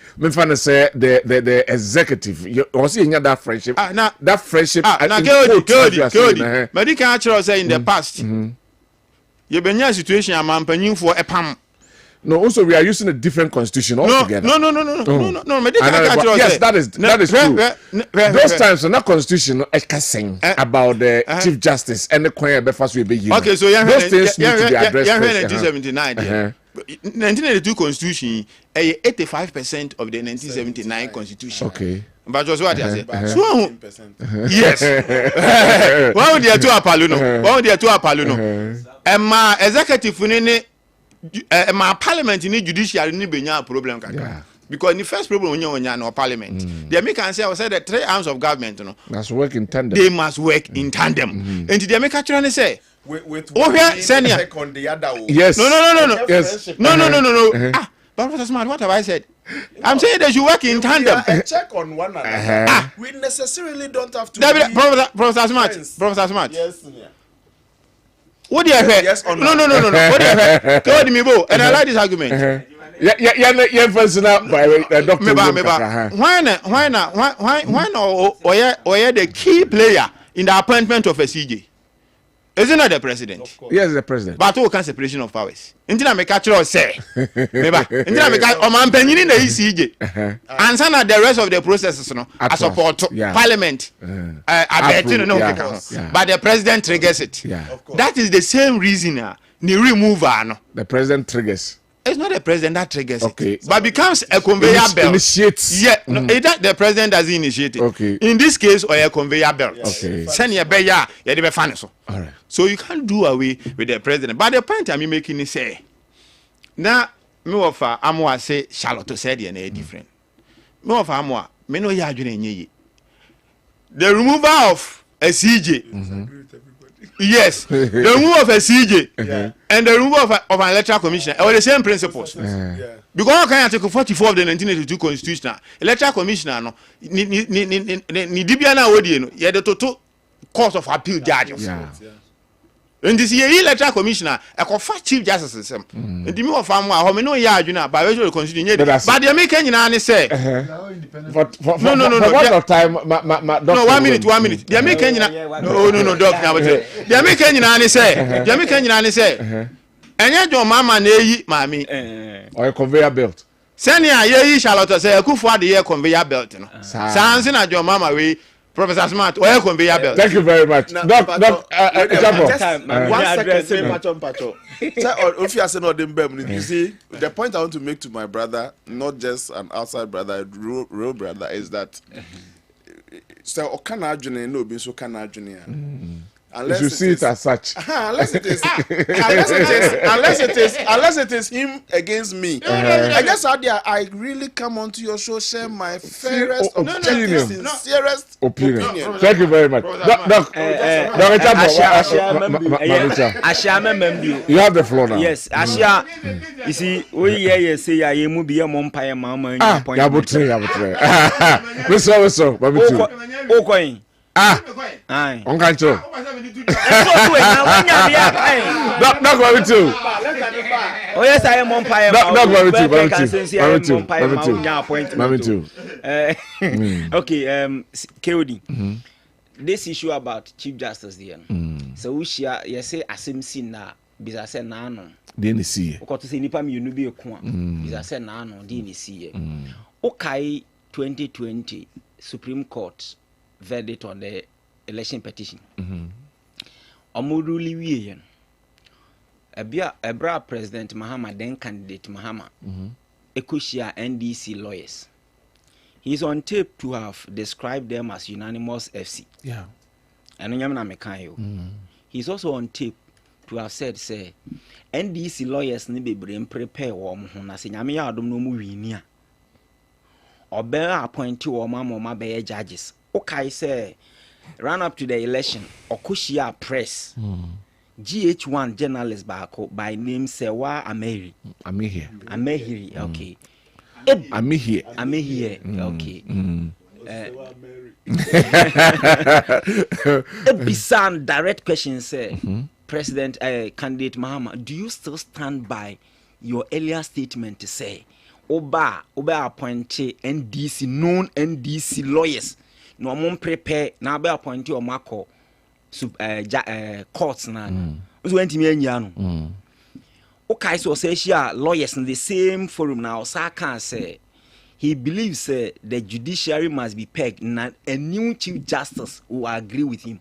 executive? You also have that friendship. That friendship. But you can actually say in the past, you been in a situation I'm paying for a pam. No, also we are using a different constitution altogether. No. Yes, that is true. Those times on that constitution, about the Chief Justice and the Queen Befas will be. Okay, so those things need to be addressed. 1979, 1982 constitution, 85% of the 1979 constitution. Okay. But just what I said. So, yes. Why would you do a paluno? And my executive my parliament in the judiciary ni benya problem kaka because the first problem when you no parliament the American say the three arms of government must work in tandem. They must work in tandem. And the American actually say with check on the other. Yes. No. Yes. No. But Professor Smart, what have I said? I'm saying they should work in tandem. Check on one another. We necessarily don't have to. Professor Smart. Yes. What do you have? Yes or no? What do you have? Told me, bo, and I like this argument. Yeah, personal by Dr. Why not? The key player in the appointment of a CJ? Isn't that the president? Yes, the president. But who can separation of powers? Until I make a choice, say. Until I make a man penny in the ECJ. And some of the rest of the processes, I support parliament. I bet you know. But the president triggers it. That is the same reason. The president triggers. It's not the president that triggers it, but becomes a conveyor belt. Initiates. Yeah, the president doesn't initiate it. Okay. In this case, or a conveyor belt. Okay. Send your beya, you're so. All right. So you can't do away with the president. But the point I'm making is say, now me offer Amwa say Charlotte said you're different. Me offer Amwa, me no ya the removal of a CJ. Yes, the removal of a CJ and the removal of an electoral commissioner are the same principles. Because I Article 44 of the 1982 Constitution, electoral commissioner no ni dibiana odi no ye the total court of appeal judges. And this year electoral commissioner a confer chief justice system. And the me of farm how me no ya adwuna by virtue of the constitution. But the American nyina ne say no. What of time no 1 minute. The American nyina no doc na the American nyina ne say enye jo mama na eyi mami or a conveyor belt. Senia ye Charlotte say akufo ade ye conveyor belt no. Sanse na jo mama we Professor Smart, or conveyor belt. Thank you very much. One second, Pacho. You see, the point I want to make to my brother, not just an outside brother, real brother, is that so Okana Junior no being so Kana Junior. Unless you see it as such. Unless it is him against me. I guess I really come onto your show, share my fairest, objective, sincerest opinion. Thank you very much. You have the floor now. Yes, Ashia. You see, we say I am be a mumpire mama. We saw. Aye. On control. Not going to. Oh yes, I am umpire. Not going to. Okay, KOD. This issue about Chief Justice there. So we share, you say asemsi na bisa say na no. Dey ni see. Ko to say nipa mi unu bi eku a. Bisa say na no, dey ni see. Okay, 2020 Supreme Court verdict on the election petition. Omuruli wiye no. Ebra President Mahama then candidate Mahama. Ekushia NDC lawyers. He's on tape to have described them as unanimous FC. Yeah. And he's also on tape to have said, say, NDC lawyers ni be brain prepare warm na se nyame ya adom no mu winia. Obe appointee wo ma be judges. Okay, say run up to the election, Okushia press. GH1 journalist by name Sewa Amehiri. Amehiri, okay. I'm here. Okay. Bisan direct question say, President candidate Mahama, do you still stand by your earlier statement to say Oba appointee NDC known NDC lawyers no mon prepare na be appointee o mako courts na so wentimi anya no okay so say share lawyers in the same forum now Saka say he believes the judiciary must be pegged and a new chief justice will agree with him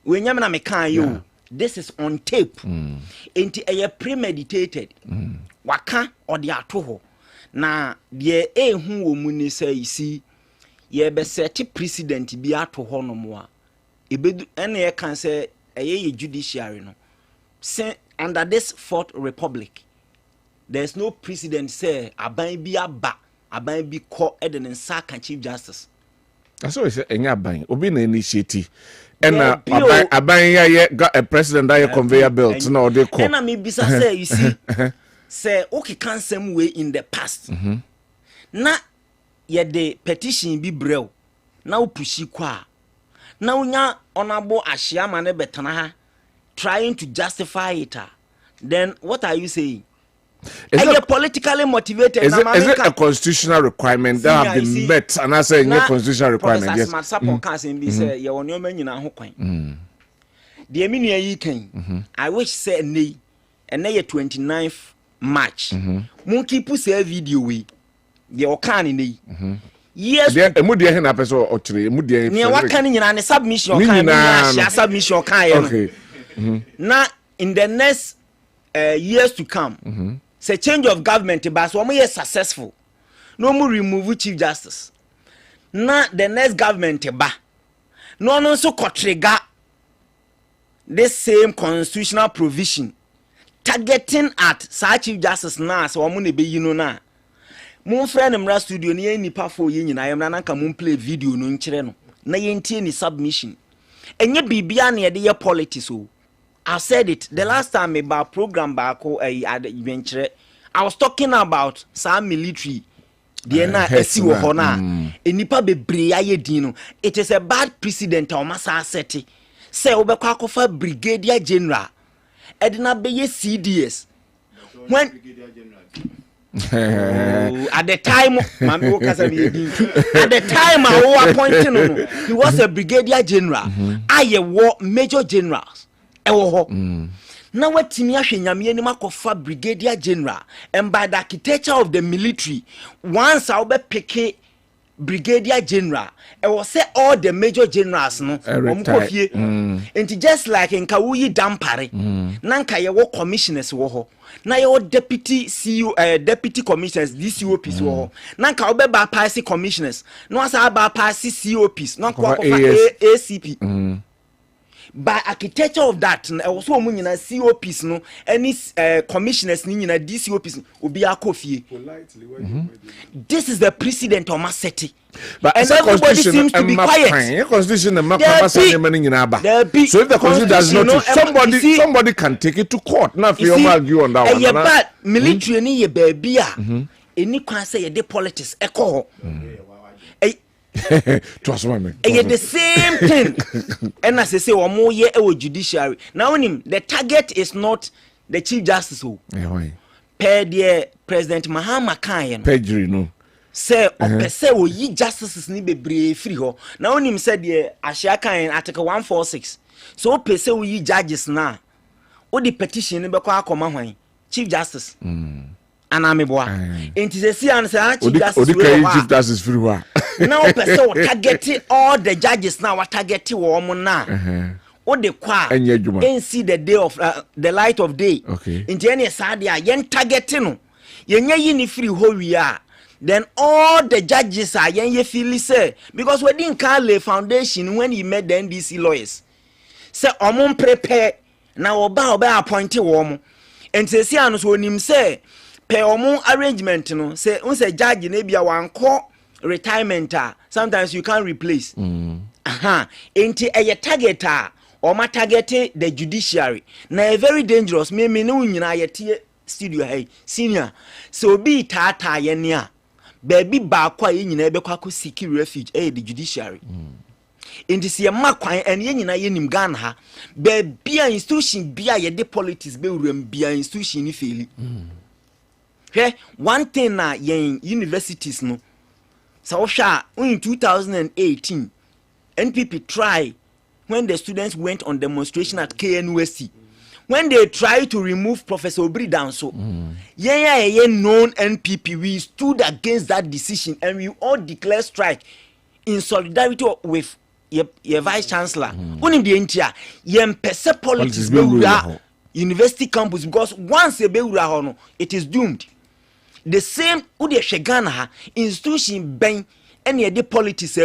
when yamna me kan you this is on tape enti a premeditated waka or the atoho na de ehu wo mu ni say isi ye be set precedent bi atoho no mo a ebedu ene ye kan say eye judiciary no say under this fourth republic there's no precedent say aban bi aba aban bi ko eden nsa kan chief justice that's what say enya aban obi na initiative and aban ya got a president that conveyor belt na they call and me bisa say you see say okay can same way in the past na ye the petition bi brew na upushi kwa na unya onabo ahia ma ne betana ha trying to justify it then what are you saying? Is it politically motivated? Is it a constitutional requirement that have been met? And I say a constitutional requirement. Yes. I wish say nay, and nay 29th March. Monkey put say video we. The Okani nay. Yes. A moody hen episode or three. Moody. Near what can you and submission? Submission. Okay. Now in the next years to come, say change of government, but so we are successful. No more remove chief justice. Now the next government no so trigger this same constitutional provision targeting at such chief justice now. So we be na. Mon friend mra studio ni nipa for yi nyina yemra na nka mon play video no nkyere no na yentie ni submission. Enye bibia na ye de politics o. I said it the last time about program back adventure. I was talking about some military. The na esi wo ho na enipa bebre aye din no. It is a bad precedent o masa seti. Say obekwa akofa brigadier general. Edina beye CDS. When at the time at the time I was appointing him, he was a brigadier general. I war major generals. Now what Timia Nyamie ni makofa brigadier general and by the architecture of the military once I will pick brigadier general I will say all the major generals no and just like in Kawuyi Dampare nanka ye wo commissioners wo ho na ye wo deputy CEO deputy commissioners DCOPs wo ho nanka obe ba pass commissioners no asa ba pass COPs no kwa ACP by architecture of that also omunyina COPs no any commissioners ni nyina DCOPs obi akofie this is the precedent of Maseti but and everybody seems to be quiet constitution so if the constitution does not somebody can take it to court now if you argue on that one but military ni ye baby a any kwan say ye de politics ekọ Trust me. The same thing. And as I say, or more year or judiciary. Now, the target is not the Chief Justice. Per the President Mahama Kayan. Pedri, no. Say, or say, or ye justices need be brave free ho. Now, him said, the Ashaka in Article 146. So, per se, ye judges now. Or the petition in Bakwa Komahway, Chief Justice. Anameboa. It is a see answer, Chief Justice free. Now, person targeting all the judges now, what targeting woman now. What the qua and see the day of the light of day. Okay. In any sadia, yen targeting. Yen ye free who we are. Then all the judges are yen ye feel say because we didn't call the foundation when he met the NDC lawyers. Say omon prepare now oba appointed woman. And say see anus when him say per omon arrangement no say unse judge nebia wan call retirement sometimes you can't replace. Enti a target or ma target the judiciary. Na very dangerous. Me no nyina yete studio hey senior. So be tata yenia. Baby ba kwa nyina ebe kwa ko seek refuge the judiciary. Enti se ma kwan ene nyina yenim Ghana ha. Baby institution bia ye de politics be wuram bia institution ni feli. One thing na yen universities no. So in 2018 NPP try when the students went on demonstration at KNUST. When they tried to remove Professor Obri Danso, known NPP, we stood against that decision and we all declared strike in solidarity with your Vice Chancellor. Only the entire pese politics university campus because once a beura it is doomed. The same Udia Shegana institution ben any the politics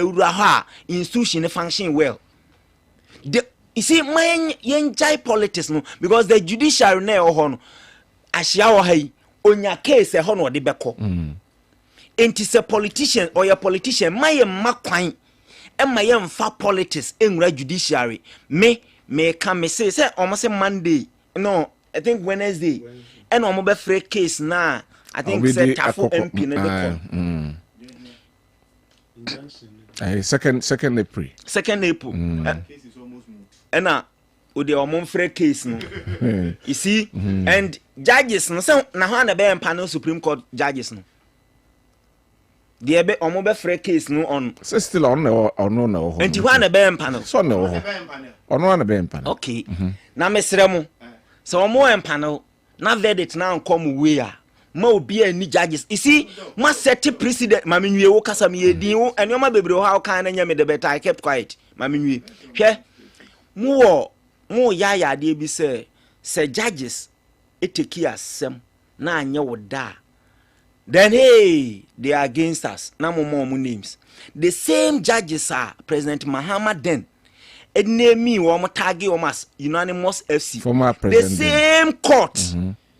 institution function well. You see, my yenjai politics no because the judiciary na hono ahia hai onya case hono de beko. Enti se politician or your politician my makwan e my mfa politics enwura judiciary me can me say almost Monday no I think Wednesday and omo be free case na I think say Tafo MP na de second April. Case is almost moved. And with the omon case no. You see, and judges no say na ho na be panel Supreme Court judges no. The be omo be free case no on. So still on no. And you na be panel. So no. On na be panel. Okay. Na mesre mo. So omo panel na verdict na come we a. Ma obi ani judges. You see, ma set precedent ma menwie wo kasa me edin wo enoma bebre wo ha kan na nya me de better I kept quiet. Ma menwie. Hwe mo ya de bi say judges eteki asem na anya wo da. Then hey, they are against us. Na mo names. The same judges are President Mahama then. It name me wo mo tag wo mas unanimous FC. Former president. The same court.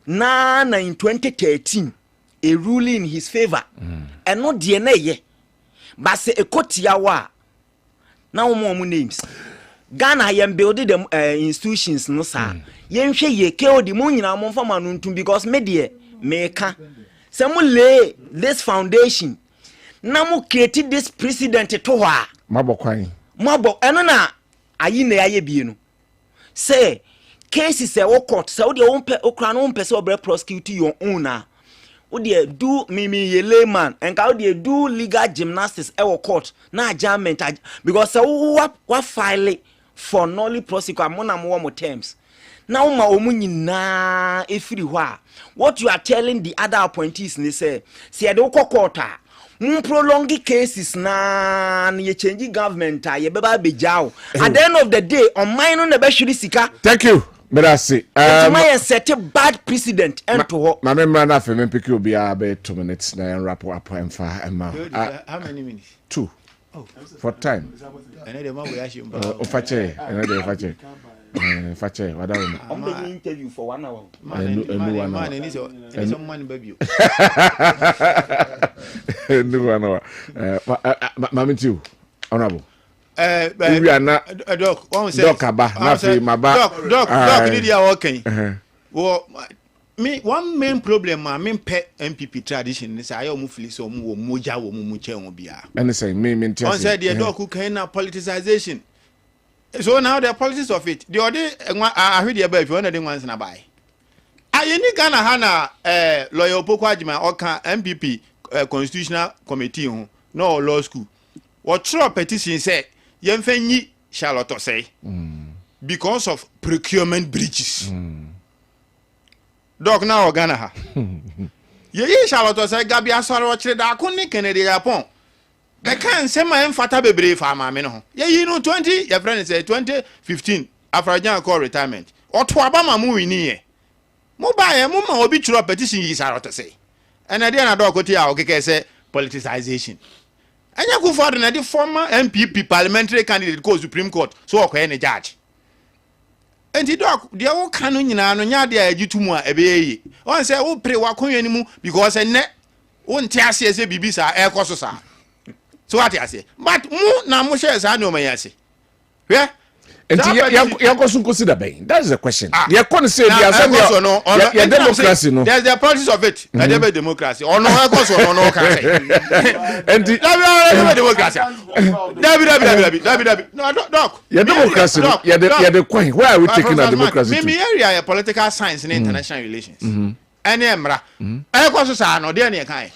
Na in 2013 a ruling in his favor and not DNA ye but say a kotia wa now more names Ghana yam building them institutions no sir yen hwe ye ke odi mo nyina mo fama no ntum because media meka say mo lay this foundation na mo create this precedent to ho mabokwan eno na ayi na aye bie no say cases e court so the own okra no person obre prosecute your own na wo dey do me ye layman and how dey do legal gymnastics e court na adjournment because what file for nolly prosecute amona mo terms now ma omu nyina efiri ho a what you are telling the other appointees they say dey court prolong cases na ye change government ye beba bejao at the end of the day on mine on the be shiri sika. Thank you. But I see. My set a bad precedent and to what my member na for me pick you be about 2 minutes na wrap up and for how many minutes? 2. Oh, for time. And the man we ask you fache what are we? I'm going to interview for 1 hour. Man and some money baby. No 1 hour. Mama too. Honorable. We are not doc. One say doc aba na fi maba doc need ya working. Wo me one main problem I mean pet MPP tradition is I almost feel so moja wo muche obia. And say me on said the dog who can politicization. So now the politics of it. The other I heard the above you only once na buy. I ni Ghana hana lawyer Poko Ajima oka MPP constitutional committee no law school. What throw petition say yemfenyi Charlotte say because of procurement breaches. Dog now Ghana ha. Ye Charlotte say Gabi asoro chire da akoni Kennedy Japon. They can't say my fata bebre farmer me no. Ye 20 your friend say 2015 Afrajan call retirement. Or to Obama mu ni ye. Mo ba ye mo ma obi chiro petition yi Charlotte say. And then na dog kotia okeke say politicization. Anya Kufuor na the former MPP parliamentary candidate go Supreme Court so okwe any judge. And the dog, the old canon nyina no nya dia agitumu a ebe yi. On say wo pre wa konwa ni mu because enne won ti ase ese bibi sa e koso sa. So what I say? But mu na mu share sa no man yase. Hwe? And you consider bang. That is the question. You can't say the democracy. No, there's the process of it. A democracy. Or no, I no can say. And the democracy. No, doc. Your democracy. You're the coin. Where are we taking our democracy? Me area a political science and international relations. And emra. I also say no. There near kind.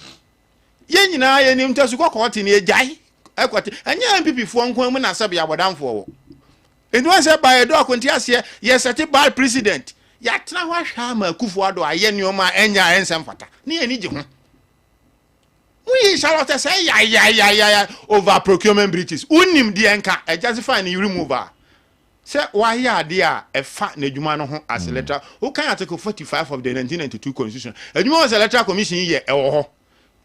Ye nyina ye nim tasu ko court ni ejai. Ekwati. Anya MPP fo nko mu na sabe abodan fo. And once by a dog when yes, yes, a bad president. Yatna wa shama Kufuor aye nyoma enya ensem fata. Ni eni je ho. We shall not say ya over procurement breaches. Unim di enka e justify ni remove her. Say why ya dia e fa na dwuma no ho as letter. Who can article 45 of the 1992 constitution. Edwuma was electoral commission ye e wo ho.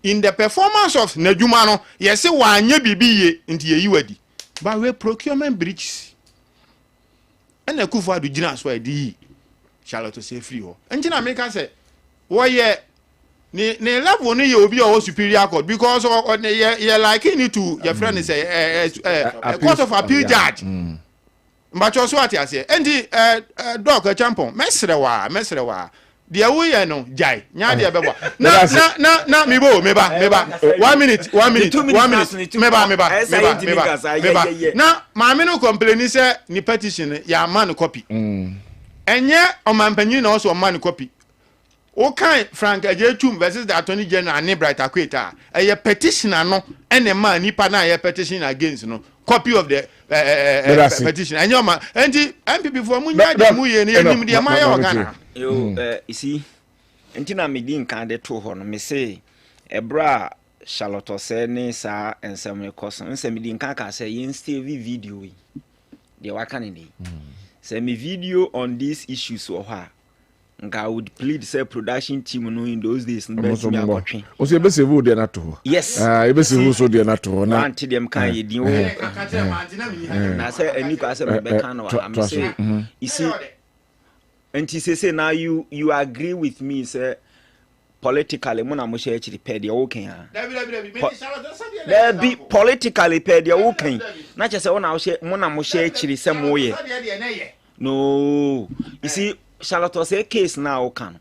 In the performance of na dwuma no, ye say wa anya bibi ye nti ye yiwadi. But we procurement breaches. And the Kufuor do gina so di Charlotte say free ho. Entina America say wo ye ne level no ye obi o superior court because ye like you need to your friend say a court of appeal judge. But you so what you say. And the dog champon mesrewa dia wo ye no jai nya dia bebo na meba 1 minute meba na ma me no complain say ni petition ya man copy enye o mampanyi na also man copy o kan Frank Ajetum versus the Attorney General and Bright Akweta a petition no ene man nipa na ye petition against no copy of the petition and your man and MPP for munya de mu ye ni nim de ma ya Ghana. You see, Entina Medin can de to ho no me say ebra Charlotte say ne sa ensem rekoso ensem Medin kan say yin stay video we de waka ne dey say me video on these issues or ha I would plead say production team no in those days no be me akotwe o say be se wo de na to yes e be se wo so de na to na anti dem kan ye din wo na say ani ka say me be kan no am say you see and say now you agree with me say politically mo na mo share chiri pay dia wo kan ha there be politically pay dia wo kan na che say wo na mo na mo share chiri say mo ye no you see Charlotte say case now can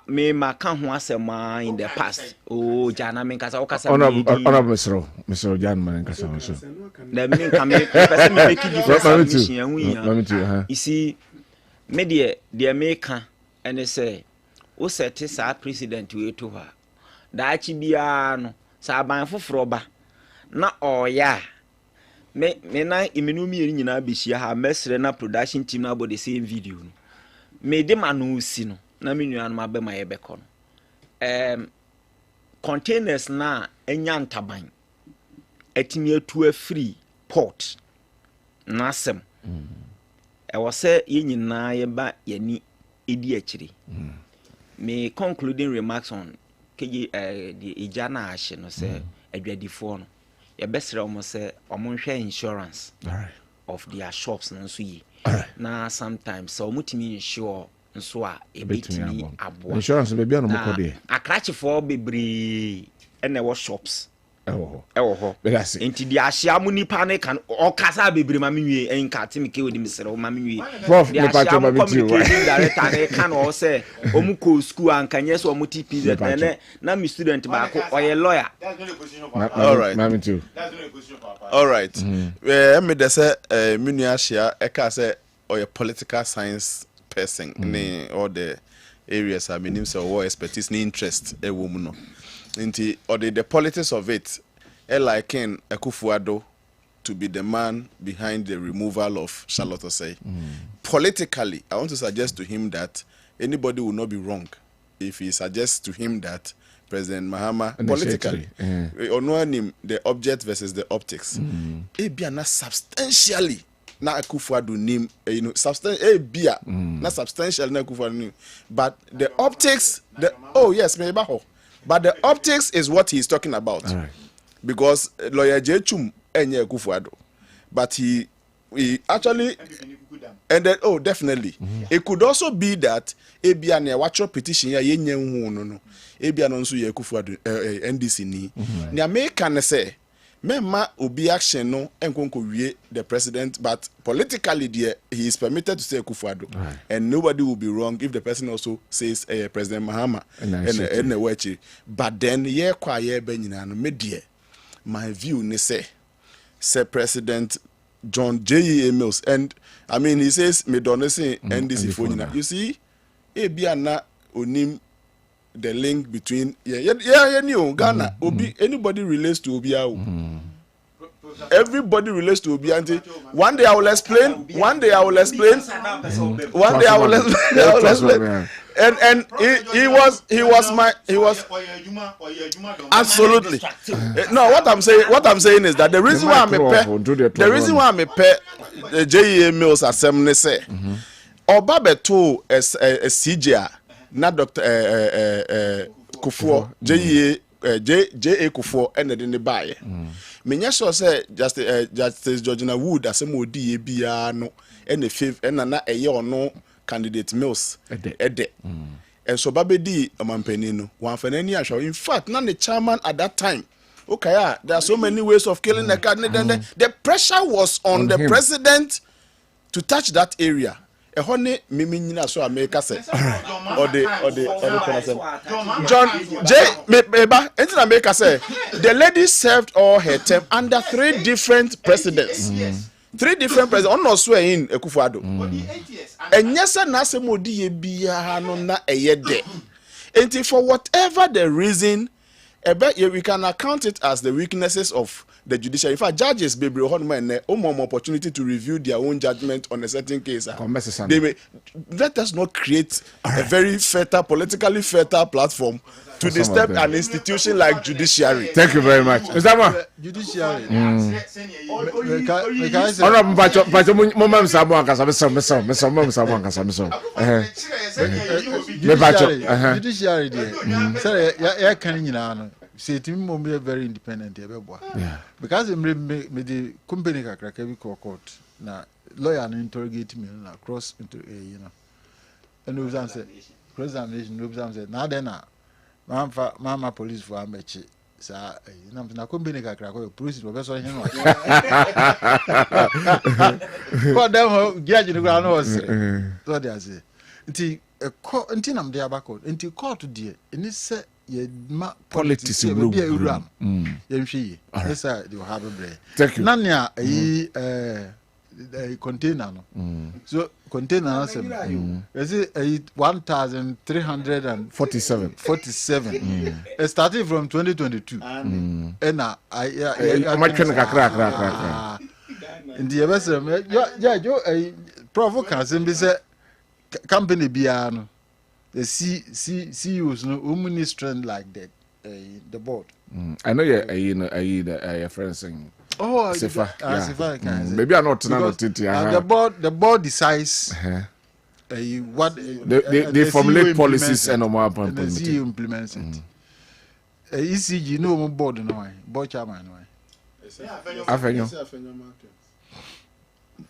me ma kan ho asema in the past oh jana men kasa o kasa honorable Mr. Jan man kasa so the mean can me person me make difference you see me there make and say o set sa president we to her da achi bia no sa ban foforo ba na oya me na imenu mi nyina be hia ha mesre na production team na about the same video no me de manu si no na me nua no mabe ma ye beko no containers na enya ntaban atimi atu afri port na asem e wo se ye nyina ye ba yani edi akiri me concluding remarks on keji the ijana ahye no se adwadifo no ye besre omo se omo hwe insurance of their shops no so yi na sometimes so mutimi insure nso a ebetimi abo insurance be bia no mokode akrachi for bebre ene wo shops ɛwɔ hɔ nti di ahyia mu nipa ne kan ɔkasa bebree ma me nwie ɛnkate me ke odi mesere ma me nwie di ahyia mu communication director ne kan o se omu ko school ankanye so omu TP na me student ba ko oye lawyer. All right. Mami too. All right. Me de say me nua ahyia e ka say oye political science person in all the areas I mean say or expertise ni interest e wo mu no. Nti or the politics of it like in Akufo-Addo to be the man behind the removal of Charlotte Osei. Politically, I want to suggest to him that anybody will not be wrong if he suggests to him that President Mahama politically or no him the object versus the optics. Ebia substantially na Akufo-Addo nim substantial na substantial na Akufo-Addo nim, but the optics yes me ba ho. But the optics is what he's talking about. Right. Because lawyer Jechum enye Akufo-Addo. But he actually ended definitely. It could also be that ebia na watch petition ya yenye hu no. Ebia no nso ye Akufo-Addo NDC ni. Ni America na say memma obi action no enkonko wie the president, but politically there he is permitted to say Akufo-Addo. Right. And nobody will be wrong if the person also says President Mahama and wechi. But then ye kwa ye be nyina no me die my view ne say President John J.E. Mills, and I mean he says me don't say NDC for nyina. You see bia na onim the link between Ghana obi anybody relates to Obiao. Everybody relates to Obianti. One day I will explain. And he was absolutely. No, what I'm saying is that the reason why I'm a pet JEA Mills assembly say Obabeto as a CJ na Dr. Kufuor J.A. Kufuor ended in the buy. Menya sure say Justice Georgina Wood asem odi bia no and the fifth and na eye ono candidate Mills ede. And so babedi amampeni no wan fanani ahwa. In fact na the chairman at that time. Okay, there are so many ways of killing the candidate. The pressure was on the president to touch that area. Ehone mimi nyina so America say or the John J Meba enti America say the lady served all her term under 3 different presidents. 3 different presidents. On no so in Akufo-Addo. Enyesa na asem odi ye bia no na eye de. Enti for whatever the reason we can account it as the weaknesses of the judiciary. In fact, judges be more opportunity to review their own judgment on a certain case. They may, let us not create a very fertile, politically fertile platform to disturb an institution like judiciary. Thank you very much. Judiciary. Say to me, very independent. Yeah. Because me the company kakraka we court na lawyer and interrogate me na cross into and we say cross examination we say na then na mama police for amechi sa na company kakraka police we so here no for them judge no ground was so they say nti nam dey abako nti court dey any say ma politics be a yemhwe yes they will have a break. Thank you. Nanya container no. So container say is it 1347 it started from 2022 and I in the prof can say company bia no the CEOs no women strength like that the board. I know your friends saying Sifa. Sifa can maybe I'm not the board decides what they formulate policies and more the CEO implements it. ECG no board no board chairman no.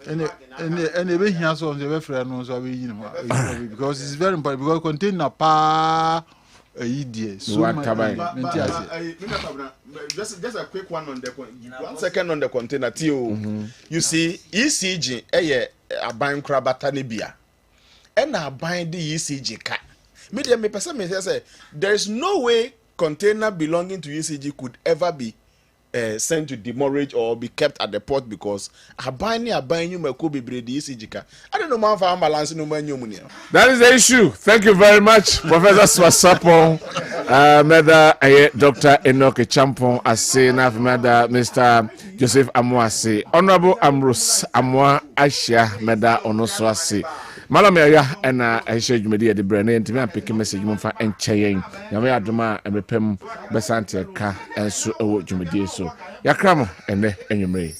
And we hear so the reference no so we because it's very important because contain na pa so just a quick one on the 1 second on the container you see ECG aban krabata ne bia and aban the ECG ka me person me say there is no way container belonging to ECG could ever be sent to demurrage or be kept at the port because aban you could be the ECG ka. I don't know man for balance no man you. That is the issue. Thank you very much, Professor Swasapo. Mother Dr. Enoch Champon Ase na Mr. Joseph Amoase. Honorable Ambrose Amoa Asia Meda Onoso Ase. Malameya na ehye dwumedi de brane ntimi apeke message mu fa encheyen nyame adoma emepem besante ka enso ewo dwumedi so yakra mo ene enwumre